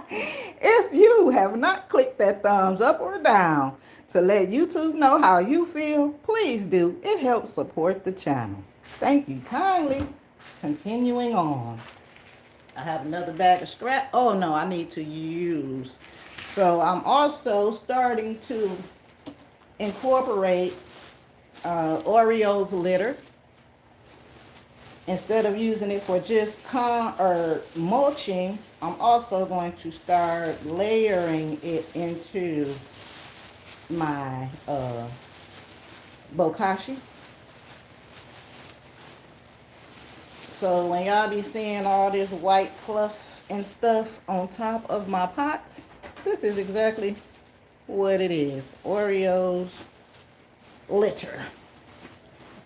Speaker 1: If you have not clicked that thumbs up or down to let YouTube know how you feel, please do. It helps support the channel. Thank you kindly. Continuing on. I have another bag of scrap. Oh no, I need to use. So I'm also starting to incorporate Oreo's litter. Instead of using it for just mulching, I'm also going to start layering it into my Bokashi. So when y'all be seeing all this white fluff and stuff on top of my pots, this is exactly what it is. Oreos litter.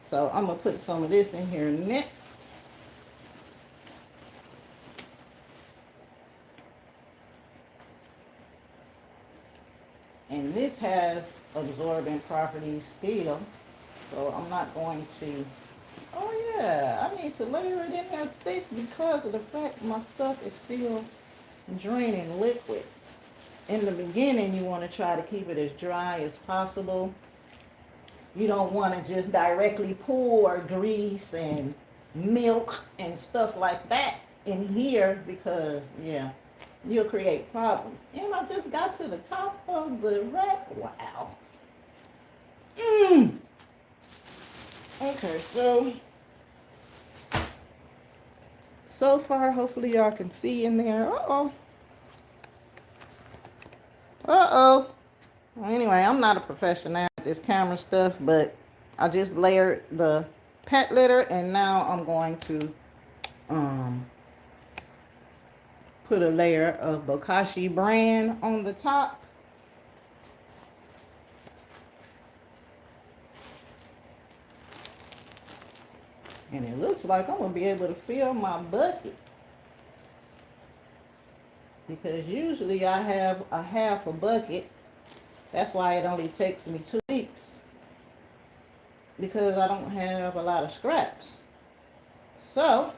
Speaker 1: So I'm going to put some of this in here next. And this has absorbent properties still. So I'm not going to, oh yeah, I need to layer it in there thick because of the fact my stuff is still draining liquid. In the beginning, you want to try to keep it as dry as possible. You don't want to just directly pour grease and milk and stuff like that in here because, yeah, you'll create problems. And I just got to the top of the rack. Wow. Okay, so far, hopefully y'all can see in there. Uh-oh. Uh-oh. Well, anyway, I'm not a professional at this camera stuff, but I just layered the pet litter, and now I'm going to put a layer of Bokashi brand on the top. And it looks like I'm going to be able to fill my bucket. Because usually I have a half a bucket. That's why it only takes me 2 weeks. Because I don't have a lot of scraps. So,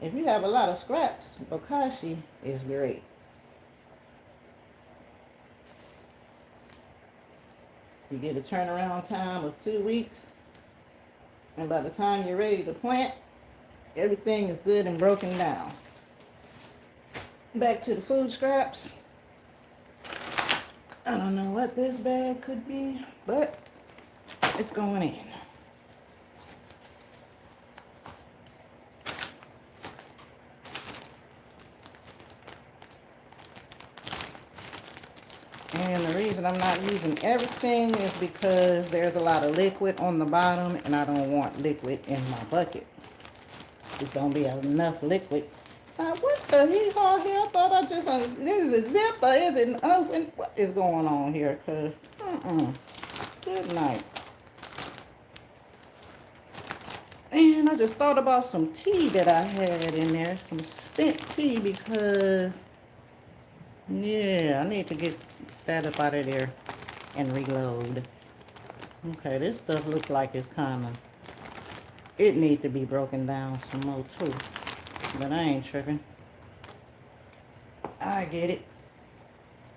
Speaker 1: if you have a lot of scraps, Bokashi is great. You get a turnaround time of 2 weeks. And by the time you're ready to plant, everything is good and broken down. Back to the food scraps. I don't know what this bag could be, but it's going in. And the reason I'm not using everything is because there's a lot of liquid on the bottom and I don't want liquid in my bucket. It's going to be enough liquid. What the hee-haw here? I thought I just, this is a zip or is it open? What is going on here? Cause, good night. And I just thought about some tea that I had in there, some spent tea because, yeah, I need to get that up out of there and reload. Okay, this stuff looks like it's kind of, it needs to be broken down some more too. But I ain't tripping. I get it.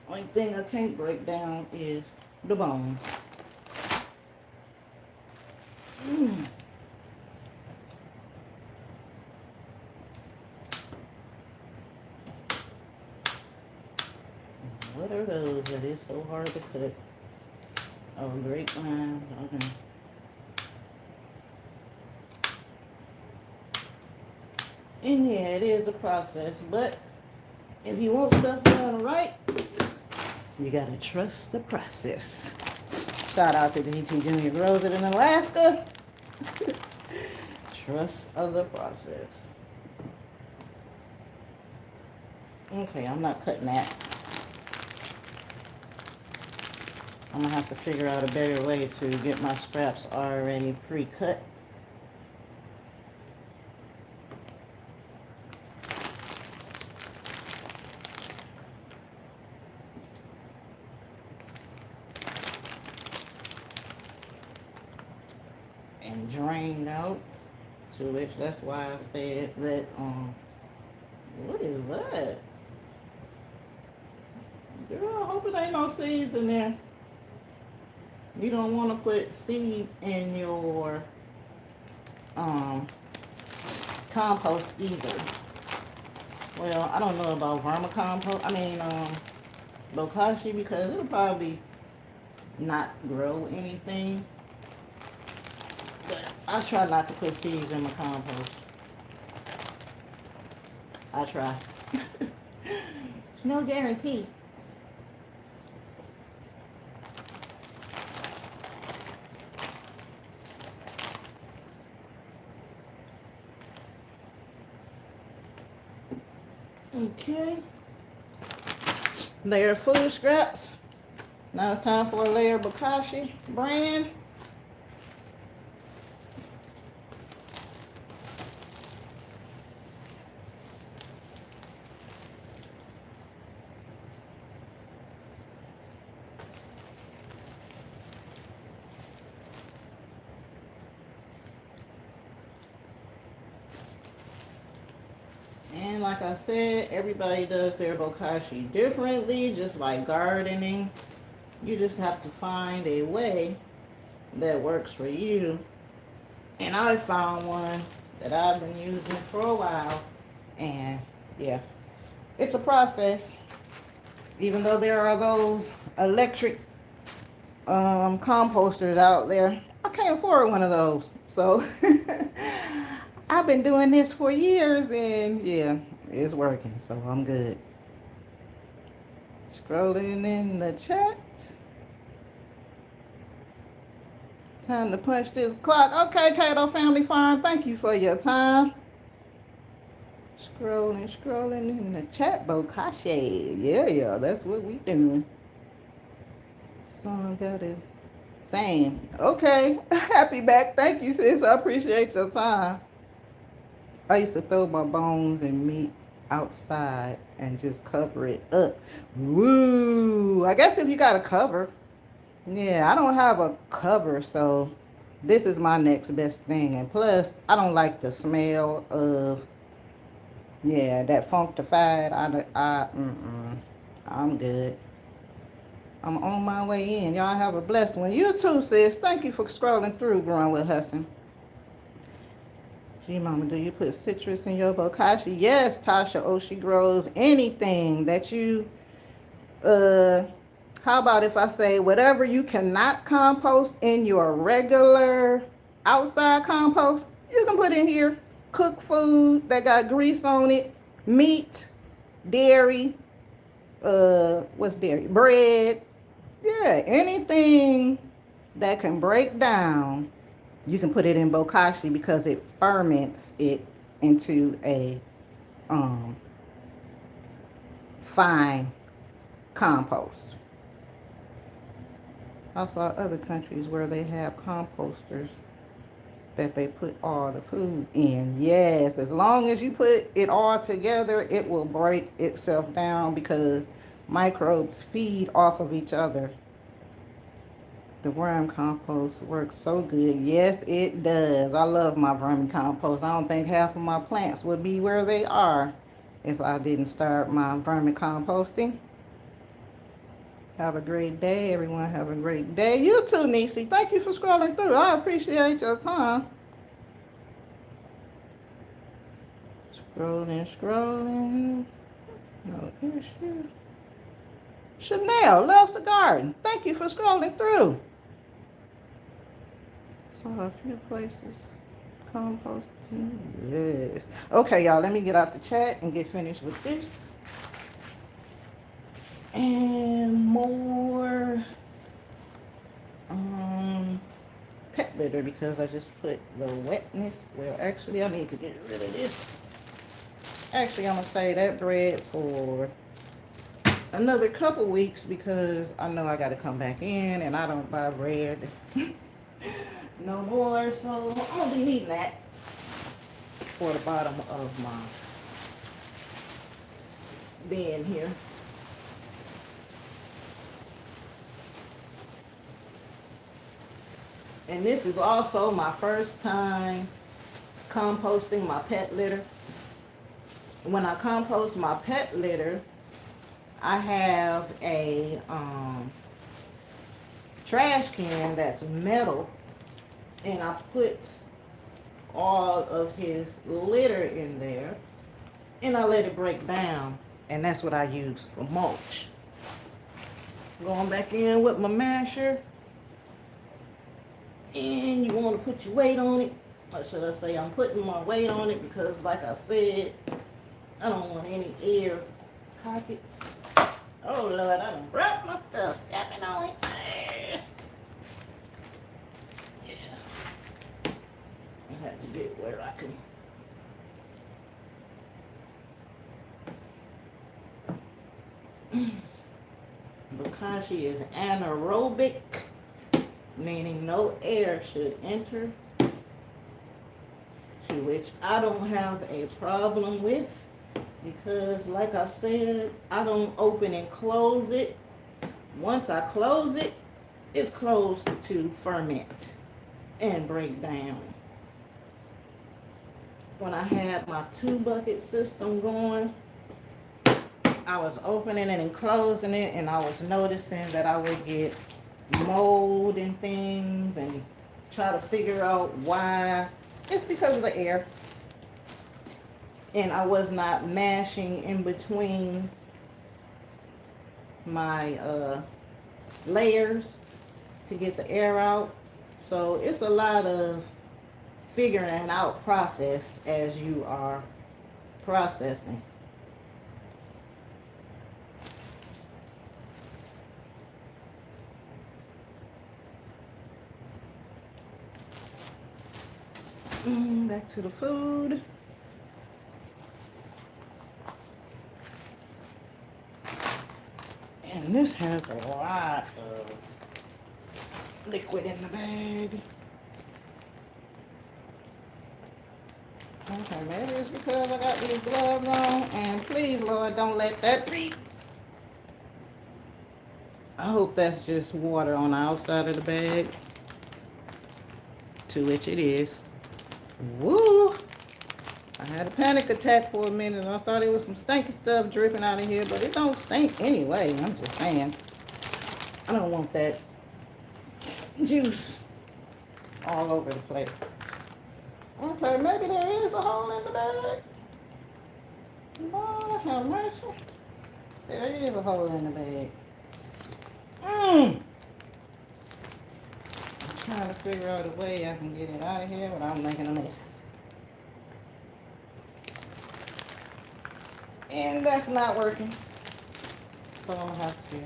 Speaker 1: Only thing I can't break down is the bones. What are those that is so hard to cut? Oh, grapevine. Okay. And yeah, it is a process, but if you want stuff done right, you gotta trust the process. Shout out to GMama Growz in Alaska. Trust of the process. Okay, I'm not cutting that. I'm gonna have to figure out a better way to get my scraps already pre-cut. And drained out, to which that's why I said that, what is that? Girl, I hope it ain't no seeds in there. You don't want to put seeds in your compost either. Well, I don't know about vermicompost. I mean, Bokashi, because it'll probably not grow anything. But I try not to put seeds in my compost. I try. It's no guarantee. Okay. Layer of food scraps. Now it's time for a layer of Bokashi brand. And like I said, everybody does their Bokashi differently, just like gardening. You just have to find a way that works for you. And I found one that I've been using for a while. And yeah, it's a process. Even though there are those electric composters out there, I can't afford one of those. So I've been doing this for years and yeah, it's working. So I'm good. Scrolling in the chat. Time to punch this clock. Okay, Cato Family Farm, thank you for your time. Scrolling in the chat. Bokashi. Yeah, that's what we doing. Someone got it. Same. Okay. Happy back. Thank you, sis. I appreciate your time. I used to throw my bones and meat outside and just cover it up. Woo. I guess if you got a cover. Yeah, I don't have a cover, so this is my next best thing. And plus, I don't like the smell of, yeah, that functified. I'm good. I'm on my way in. Y'all have a blessed one. You too, sis. Thank you for scrolling through Growing with Hussin. GMama, do you put citrus in your Bokashi? Yes, Tasha. Oh, she grows anything that you, how about if I say whatever you cannot compost in your regular outside compost, you can put in here. Cooked food that got grease on it, meat, dairy, what's dairy? Bread. Yeah, anything that can break down, you can put it in Bokashi because it ferments it into a fine compost. I saw other countries where they have composters that they put all the food in. Yes, as long as you put it all together, it will break itself down because microbes feed off of each other. The worm compost works so good. Yes, it does. I love my vermicompost. I don't think half of my plants would be where they are if I didn't start my vermicomposting. Have a great day, everyone. Have a great day. You too, Nisi. Thank you for scrolling through. I appreciate your time. Scrolling. No issue. Chanel loves the garden. Thank you for scrolling through. Saw a few places composting. Yes. Okay, y'all. Let me get out the chat and get finished with this. And more pet litter because I just put the wetness. Well, actually, I need to get rid of this. Actually, I'm going to save that bread for another couple weeks because I know I got to come back in and I don't buy bread no more. So I'm going to be needing that for the bottom of my bin here. And this is also my first time composting my pet litter. When I compost my pet litter, I have a trash can that's metal, and I put all of his litter in there, and I let it break down, and that's what I use for mulch. Going back in with my masher. And you want to put your weight on it. Or should I say I'm putting my weight on it because like I said, I don't want any air pockets. Oh Lord, I done broke my stuff stepping on it. Yeah. I have to get where I can Bokashi is anaerobic, meaning no air should enter, to which I don't have a problem with because, like I said, I don't open and close it. Once I close it, it's closed to ferment and break down. When I had my 2 bucket system going, I was opening it and closing it, and I was noticing that I would get mold and things and try to figure out why. It's because of the air. And I was not mashing in between my layers to get the air out. So it's a lot of figuring out process as you are processing. Back to the food. And this has a lot of liquid in the bag. Okay, maybe it's because I got these gloves on. And please, Lord, don't let that be. I hope that's just water on the outside of the bag. To which it is. Woo! I had a panic attack for a minute. I thought it was some stinky stuff dripping out of here, but it don't stink anyway. I'm just saying. I don't want that juice all over the place. Okay, maybe there is a hole in the bag. Lord have mercy. There is a hole in the bag. I'm trying to figure out a way I can get it out of here without making a mess. And that's not working. So I'm gonna have to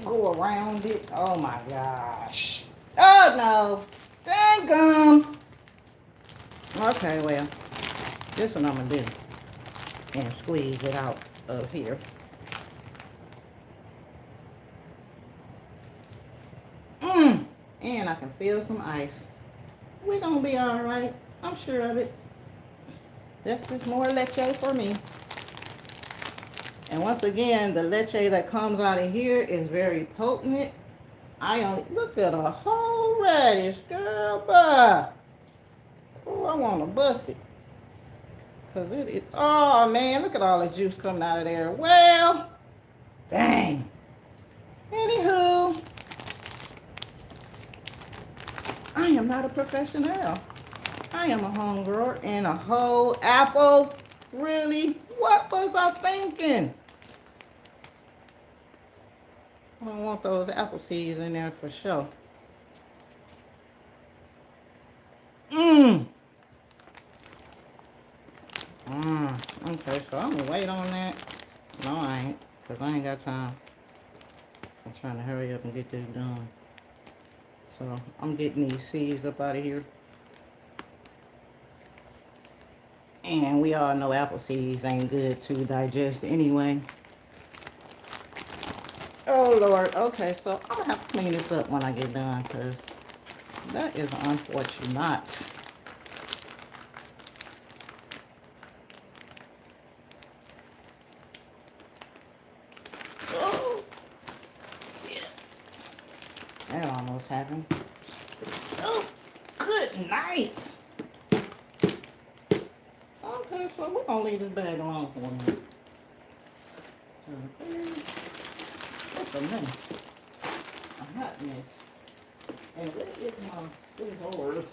Speaker 1: go around it. Oh my gosh. Oh no. Dang gum. Okay, well, this one I'm gonna do. And squeeze it out of here. And I can feel some ice. We're gonna be alright. I'm sure of it. That's just more leche for me. And once again, the leche that comes out of here is very potent. I only look at a whole radish, girl. Bah. Oh, I want to bust it. Cause it's oh man, look at all the juice coming out of there. Well, dang. Anywho, I am not a professional. I am a home grower and a whole apple. Really? What was I thinking? I don't want those apple seeds in there for sure. Okay, so I'm gonna wait on that. No, I ain't, because I ain't got time. I'm trying to hurry up and get this done. So I'm getting these seeds up out of here. And we all know apple seeds ain't good to digest anyway. Oh Lord, okay, so I'm gonna have to clean this up when I get done, because that is unfortunate. Oh, yeah. That almost happened. Oh, good night. Okay, so we're gonna leave this bag alone for a minute. What's a mess? A hot mess. And where is my scissors?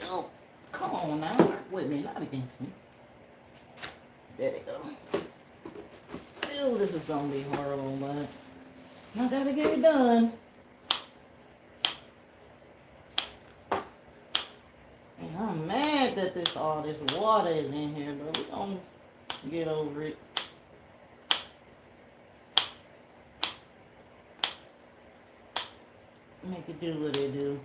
Speaker 1: Oh, come on now. Work with me, not against me. There they go. Ew, this is gonna be horrible, but I gotta get it done. And I'm mad that all this water is in here, but we're gonna get over it. Make it do what it do.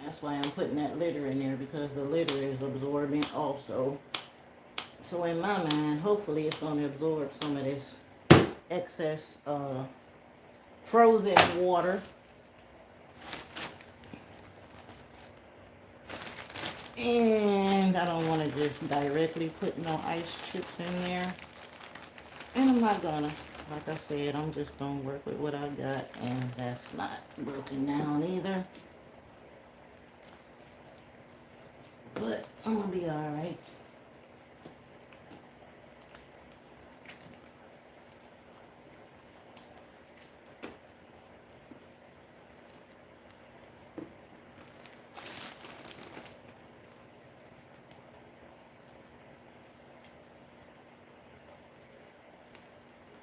Speaker 1: That's why I'm putting that litter in there, because the litter is absorbent also. So in my mind, hopefully it's going to absorb some of this excess frozen water. And I don't want to just directly put no ice chips in there. And I'm not gonna, like I said, I'm just gonna work with what I got, and that's not broken down either. But I'm gonna be alright.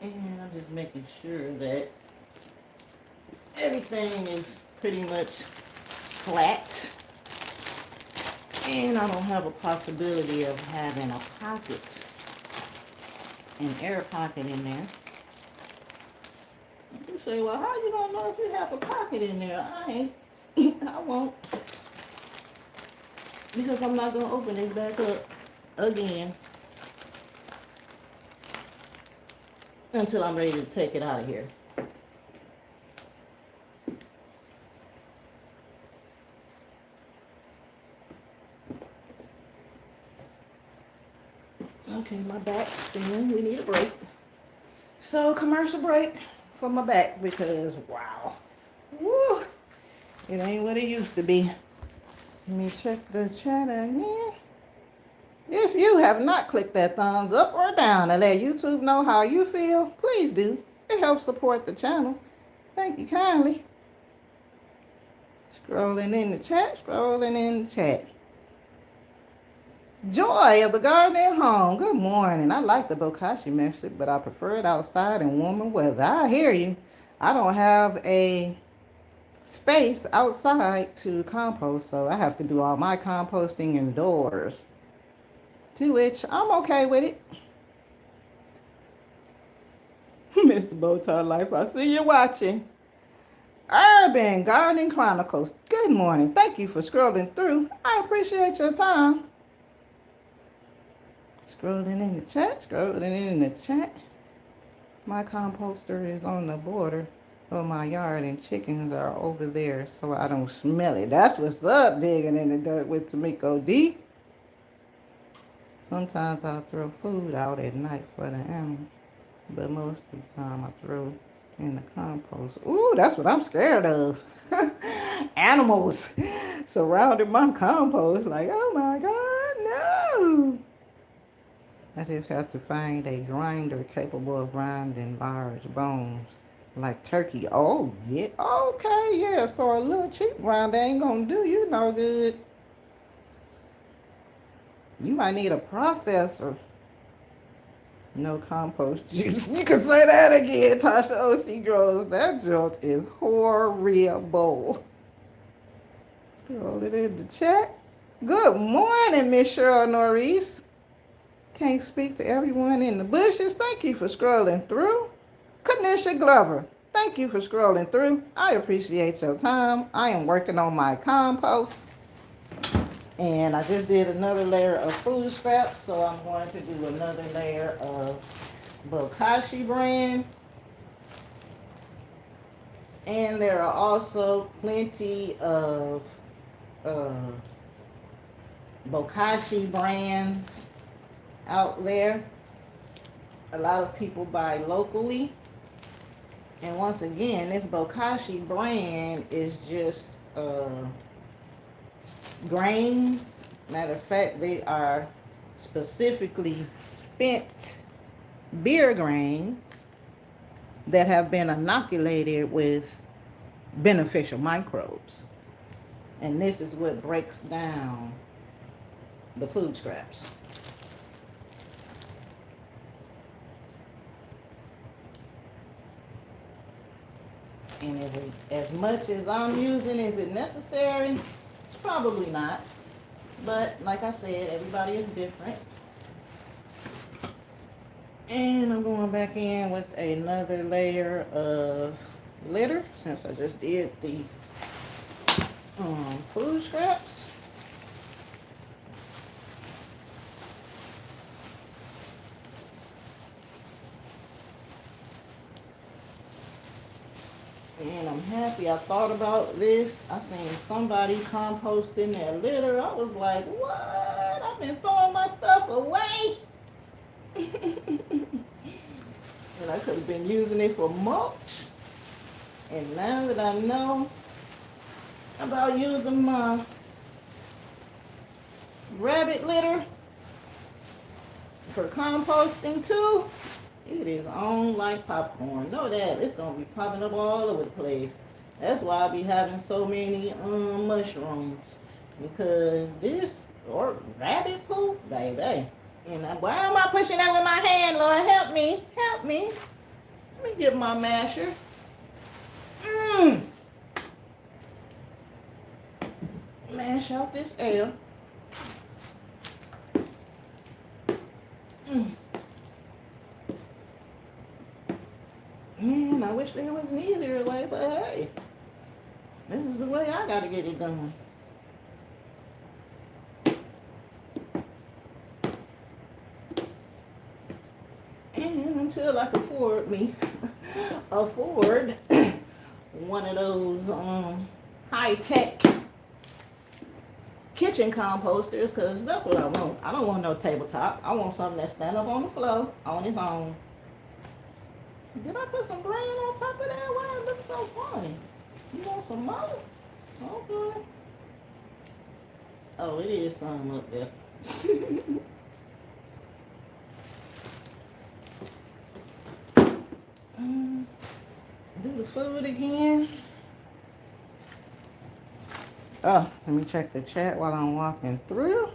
Speaker 1: And I'm just making sure that everything is pretty much flat. And I don't have a possibility of having a pocket, an air pocket in there. You say, well, how you gonna know if you have a pocket in there? I ain't. I won't. Because I'm not gonna open this back up again until I'm ready to take it out of here. Okay, my back's saying we need a break. So, commercial break for my back because, wow, woo, it ain't what it used to be. Let me check the chat again. If you have not clicked that thumbs up or down and let YouTube know how you feel, please do. It helps support the channel. Thank you kindly. Scrolling in the chat. Joy of the garden at home. Good morning. I like the Bokashi method, but I prefer it outside in warmer weather. I hear you. I don't have a space outside to compost, so I have to do all my composting indoors. To which I'm okay with it. Mr. Bowtie Life, I see you watching. Urban Gardening Chronicles. Good morning. Thank you for scrolling through. I appreciate your time. Scrolling in the chat. My composter is on the border of my yard and chickens are over there so I don't smell it. That's what's up, digging in the dirt with Tamiko D. Sometimes I throw food out at night for the animals, but most of the time I throw in the compost. Ooh, that's what I'm scared of. Animals surrounding my compost like, oh my God, no. I just have to find a grinder capable of grinding large bones like turkey. Oh, yeah. Okay, yeah. So a little cheap grinder ain't gonna do you no good. You might need a processor. No compost juice. You can say that again, Tasha O.C. Grows. That joke is horrible. Scroll it in the chat. Good morning, Miss Cheryl Norris. Can't speak to everyone in the bushes. Thank you for scrolling through. Kanisha Glover, thank you for scrolling through. I appreciate your time. I am working on my compost. And I just did another layer of food scraps, so I'm going to do another layer of Bokashi brand. And there are also plenty of Bokashi brands out there. A lot of people buy locally. And once again, this Bokashi brand is just grains. Matter of fact, they are specifically spent beer grains that have been inoculated with beneficial microbes. And this is what breaks down the food scraps. And is it as much as I'm using, is it necessary? It's probably not. But like I said, everybody is different. And I'm going back in with another layer of litter since I just did the food scraps. And I'm happy I thought about this. I seen somebody composting their litter. I was like, what? I've been throwing my stuff away. And I could have been using it for mulch. And now that I know about using my rabbit litter for composting too, it is on like popcorn. Know that. It's going to be popping up all over the place. That's why I be having so many mushrooms. Because this, or rabbit poop, baby. And why am I pushing that with my hand, Lord? Help me. Help me. Let me get my masher. Mash out this air. Man, I wish there was an easier way, but hey, this is the way I gotta get it done. And until I can afford one of those high-tech kitchen composters, because that's what I want. I don't want no tabletop. I want something that stand up on the floor on its own. Did I put some brand on top of that? Why it looks so funny? You want some more? Okay. Oh, it is some up there. Do the food again. Oh, let me check the chat while I'm walking through.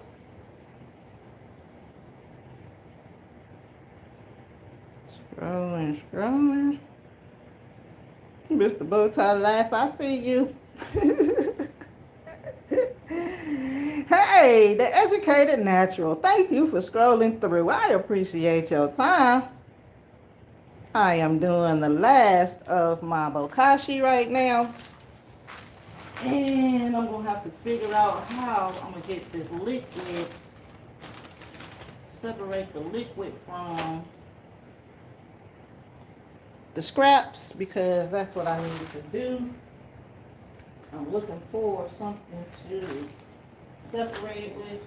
Speaker 1: Scrolling. Mr. Bowtie Life, I see you. Hey, the Educated Natural. Thank you for scrolling through. I appreciate your time. I am doing the last of my Bokashi right now. And I'm going to have to figure out how I'm going to get this liquid, separate the liquid from the scraps, because that's what I need to do. I'm looking for something to separate it with.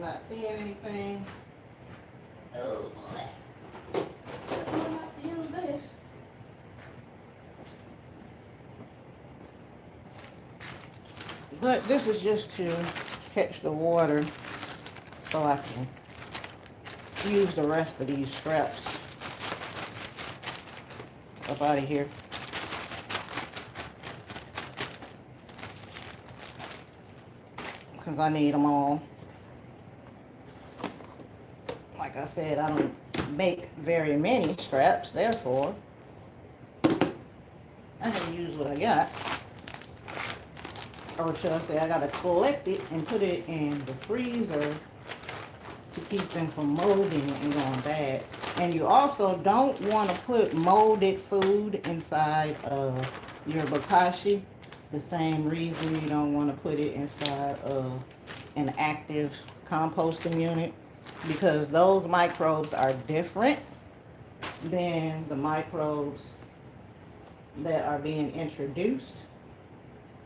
Speaker 1: Not seeing anything. Oh boy. I'm gonna have to use this. But this is just to catch the water so I can use the rest of these scraps up out of here. Because I need them all. Like I said, I don't make very many scraps, therefore I have to use what I got. Or should I say, I gotta collect it and put it in the freezer to keep them from molding and going bad. And you also don't want to put molded food inside of your Bokashi. The same reason you don't want to put it inside of an active composting unit, because those microbes are different than the microbes that are being introduced.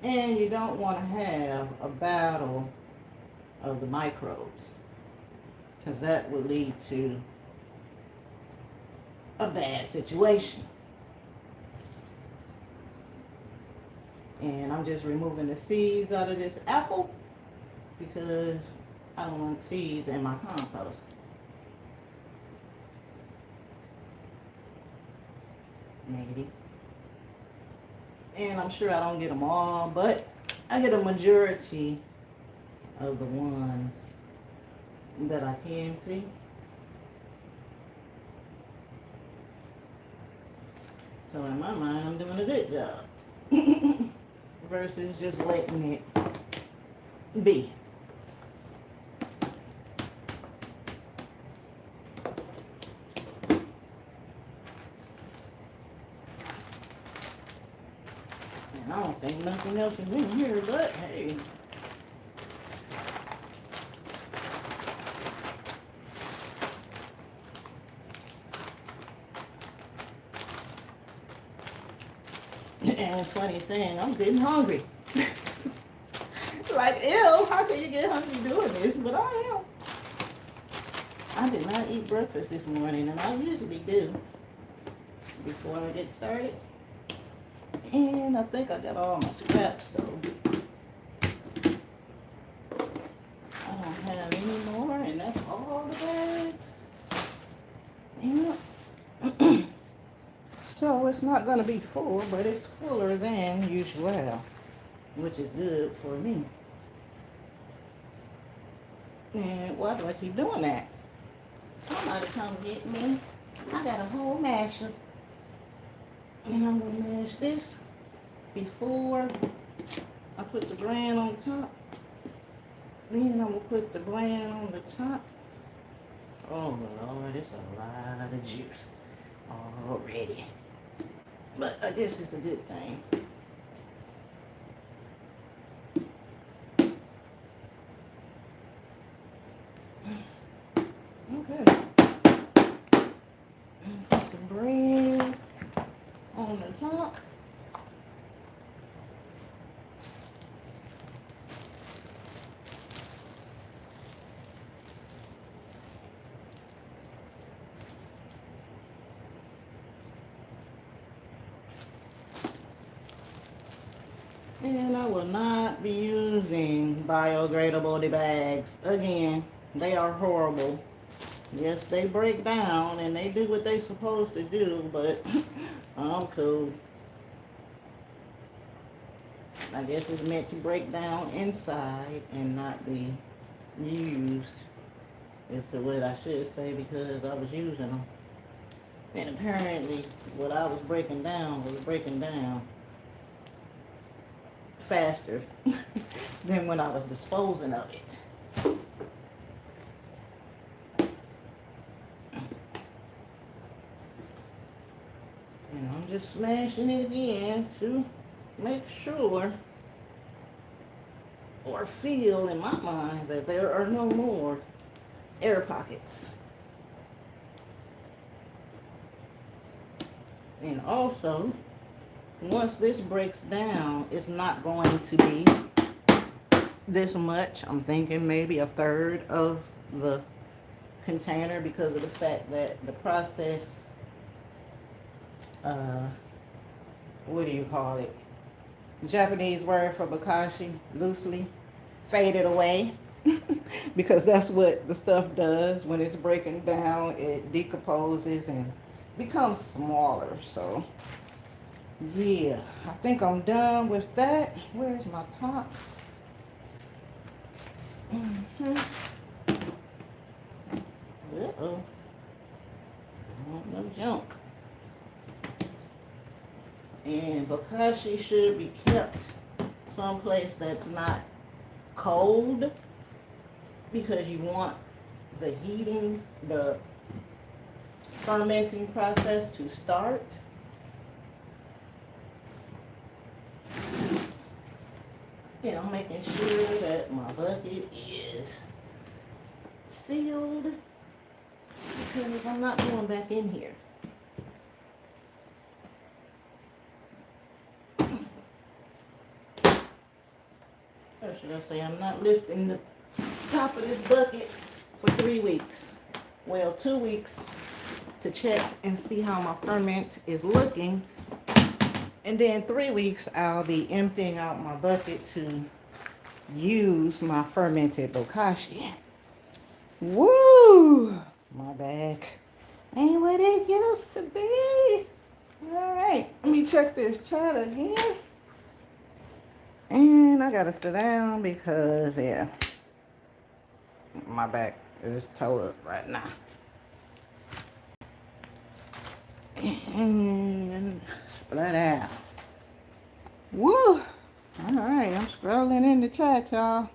Speaker 1: And you don't want to have a battle of the microbes, because that would lead to a bad situation. And I'm just removing the seeds out of this apple because I don't want seeds in my compost. Maybe. And I'm sure I don't get them all, but I get a majority of the ones that I can see. So in my mind, I'm doing a good job. Versus just letting it be. And I don't think nothing else is in here, but hey. And funny thing, I'm getting hungry. Like, ew, how can you get hungry doing this? But I am. I did not eat breakfast this morning, and I usually do before I get started. And I think I got all my scraps, so I don't have any more, and that's all the bags. Yeah. So it's not going to be full, but it's fuller than usual, which is good for me. And why do I keep doing that? Somebody come get me. I got a whole masher. And I'm going to mash this before I put the bran on top. Then I'm going to put the bran on the top. Oh Lord, it's a lot of juice already. But I guess it's a good thing. Okay. Put some bread on the top. And I will not be using biodegradable bags again. They are horrible. Yes, they break down and they do what they're supposed to do, but I'm cool. I guess it's meant to break down inside and not be used, is the word I should say, because I was using them. And apparently what I was breaking down faster than when I was disposing of it. And I'm just smashing it again to make sure or feel in my mind that there are no more air pockets. And also, once this breaks down, it's not going to be this much. I'm thinking maybe a third of the container because of the fact that the process, what do you call it? Japanese word for Bokashi, loosely, faded away. Because that's what the stuff does when it's breaking down. It decomposes and becomes smaller. So yeah, I think I'm done with that. Where's my top? Uh-oh. No junk. And Bokashi should be kept someplace that's not cold, because you want the heating, the fermenting process to start. And I'm making sure that my bucket is sealed, because I'm not going back in here. Or should I say, I'm not lifting the top of this bucket for 3 weeks. Well, 2 weeks to check and see how my ferment is looking. And then 3 weeks, I'll be emptying out my bucket to use my fermented Bokashi. Woo! My bag ain't what it used to be. All right, let me check this chat again. And I gotta sit down because, yeah, my back is toe up right now. And split out. Woo! All right, I'm scrolling in the chat, y'all.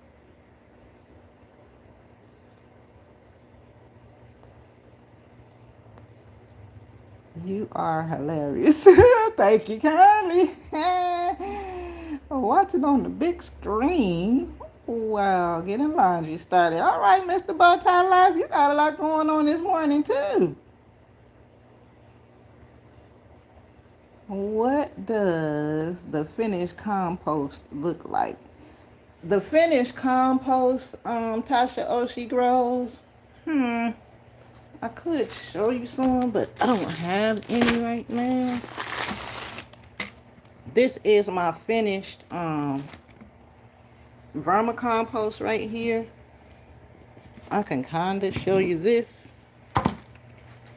Speaker 1: You are hilarious. Thank you kindly. Watching on the big screen. Wow, getting laundry started. All right, Mr. Bowtie Life, you got a lot going on this morning, too. What does the finished compost look like? The finished compost, Tasha Oshi grows. I could show you some, but I don't have any right now. This is my finished vermicompost right here. I can kind of show you this,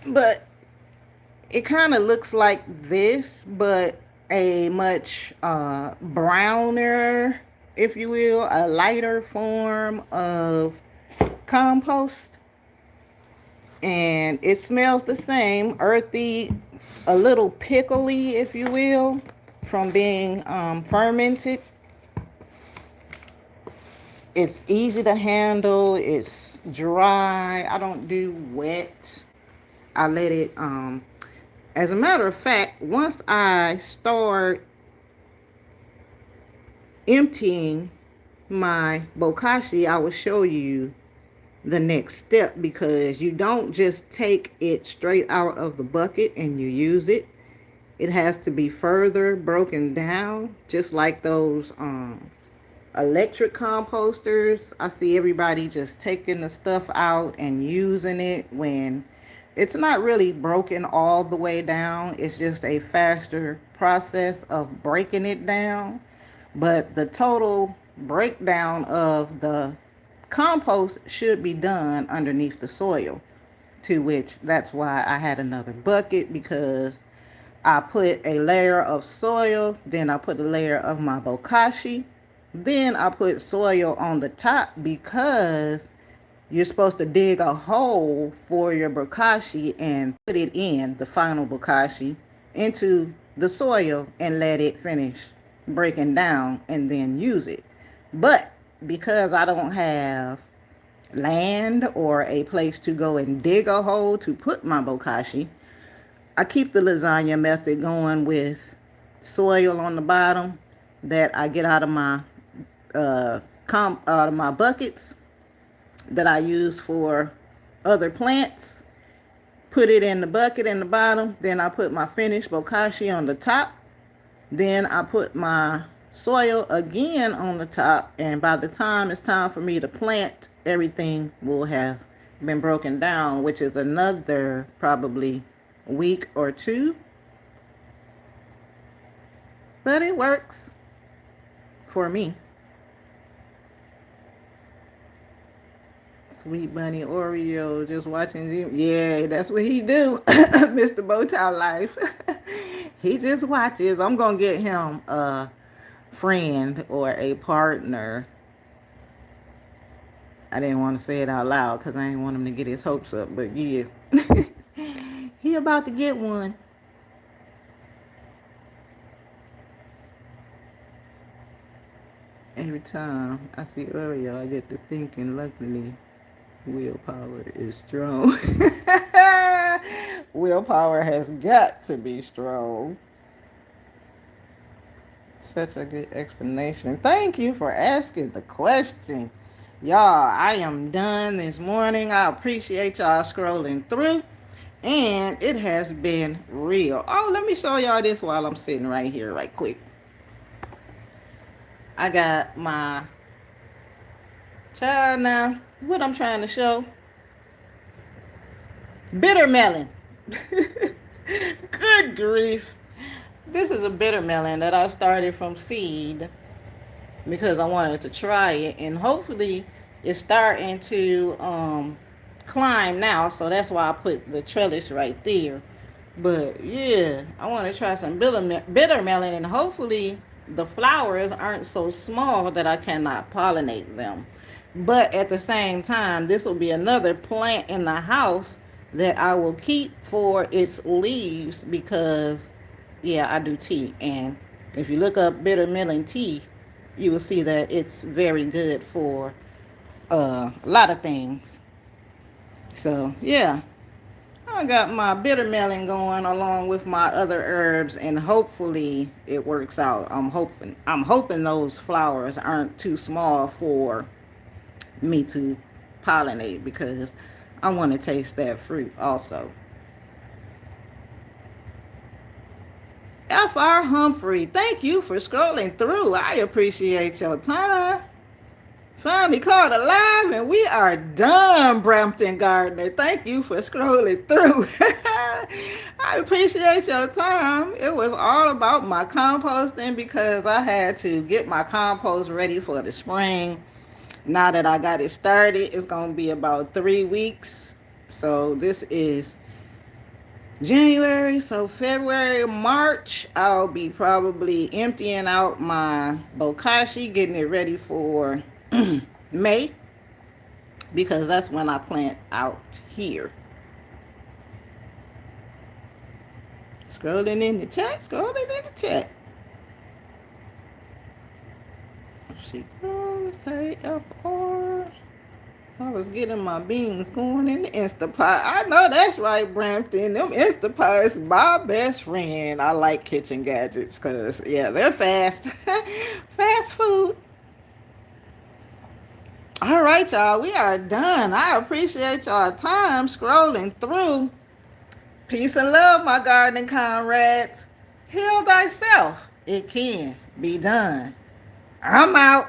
Speaker 1: but it kind of looks like this, but a much browner, if you will, a lighter form of compost. And it smells the same, earthy, a little pickly, if you will, from being fermented. It's easy to handle. It's dry. I don't do wet. I let it as a matter of fact, once I start emptying my Bokashi, I will show you the next step, because you don't just take it straight out of the bucket and you use it. It has to be further broken down, just like those electric composters. I see everybody just taking the stuff out and using it when it's not really broken all the way down. It's just a faster process of breaking it down. But the total breakdown of the compost should be done underneath the soil, to which that's why I had another bucket, because I put a layer of soil, then I put a layer of my bokashi, then I put soil on the top, because you're supposed to dig a hole for your bokashi and put it in the final bokashi into the soil and let it finish breaking down and then use it. But because I don't have land or a place to go and dig a hole to put my bokashi, I keep the lasagna method going with soil on the bottom that I get out of my out of my buckets that I use for other plants. Put it in the bucket in the bottom. Then I put my finished bokashi on the top. Then I put my soil again on the top. And by the time it's time for me to plant, everything will have been broken down, which is another probably week or two. But it works for me. Sweet Bunny Oreo just watching you. Yeah, that's what he do. Mr. Bowtie Life. He just watches. I'm going to get him a friend or a partner. I didn't want to say it out loud because I didn't want him to get his hopes up. But yeah, he about to get one. Every time I see Oreo, I get to thinking, luckily, willpower is strong. Willpower has got to be strong. Such a good explanation. Thank you for asking the question. Y'all, I am done this morning. I appreciate y'all scrolling through. And it has been real. Oh, let me show y'all this while I'm sitting right here right quick. I got my child now. What I'm trying to show? Bitter melon. Good grief. This is a bitter melon that I started from seed because I wanted to try it, and hopefully it's starting to climb now, so that's why I put the trellis right there. But yeah, I want to try some bitter melon, and hopefully the flowers aren't so small that I cannot pollinate them. But at the same time, this will be another plant in the house that I will keep for its leaves, because yeah, I do tea, and if you look up bitter melon tea, you will see that it's very good for a lot of things. So yeah, I got my bitter melon going along with my other herbs, and hopefully it works out. I'm hoping those flowers aren't too small for me to pollinate, because I want to taste that fruit also. F.R. Humphrey, thank you for scrolling through. I appreciate your time. Finally caught alive, and we are done, Brampton Gardner. Thank you for scrolling through. I appreciate your time. It was all about my composting because I had to get my compost ready for the spring. Now that I got it started, it's going to be about 3 weeks. So this is January, so February, March, I'll be probably emptying out my Bokashi, getting it ready for May, because that's when I plant out here. Scrolling in the chat, scrolling in the chat. She goes, hey, FR. I was getting my beans going in the Instapot. I know that's right, Brampton. Them Instapots, my best friend. I like kitchen gadgets because, yeah, they're fast. Fast food. All right, y'all. We are done. I appreciate y'all time scrolling through. Peace and love, my gardening comrades. Heal thyself. It can be done. I'm out.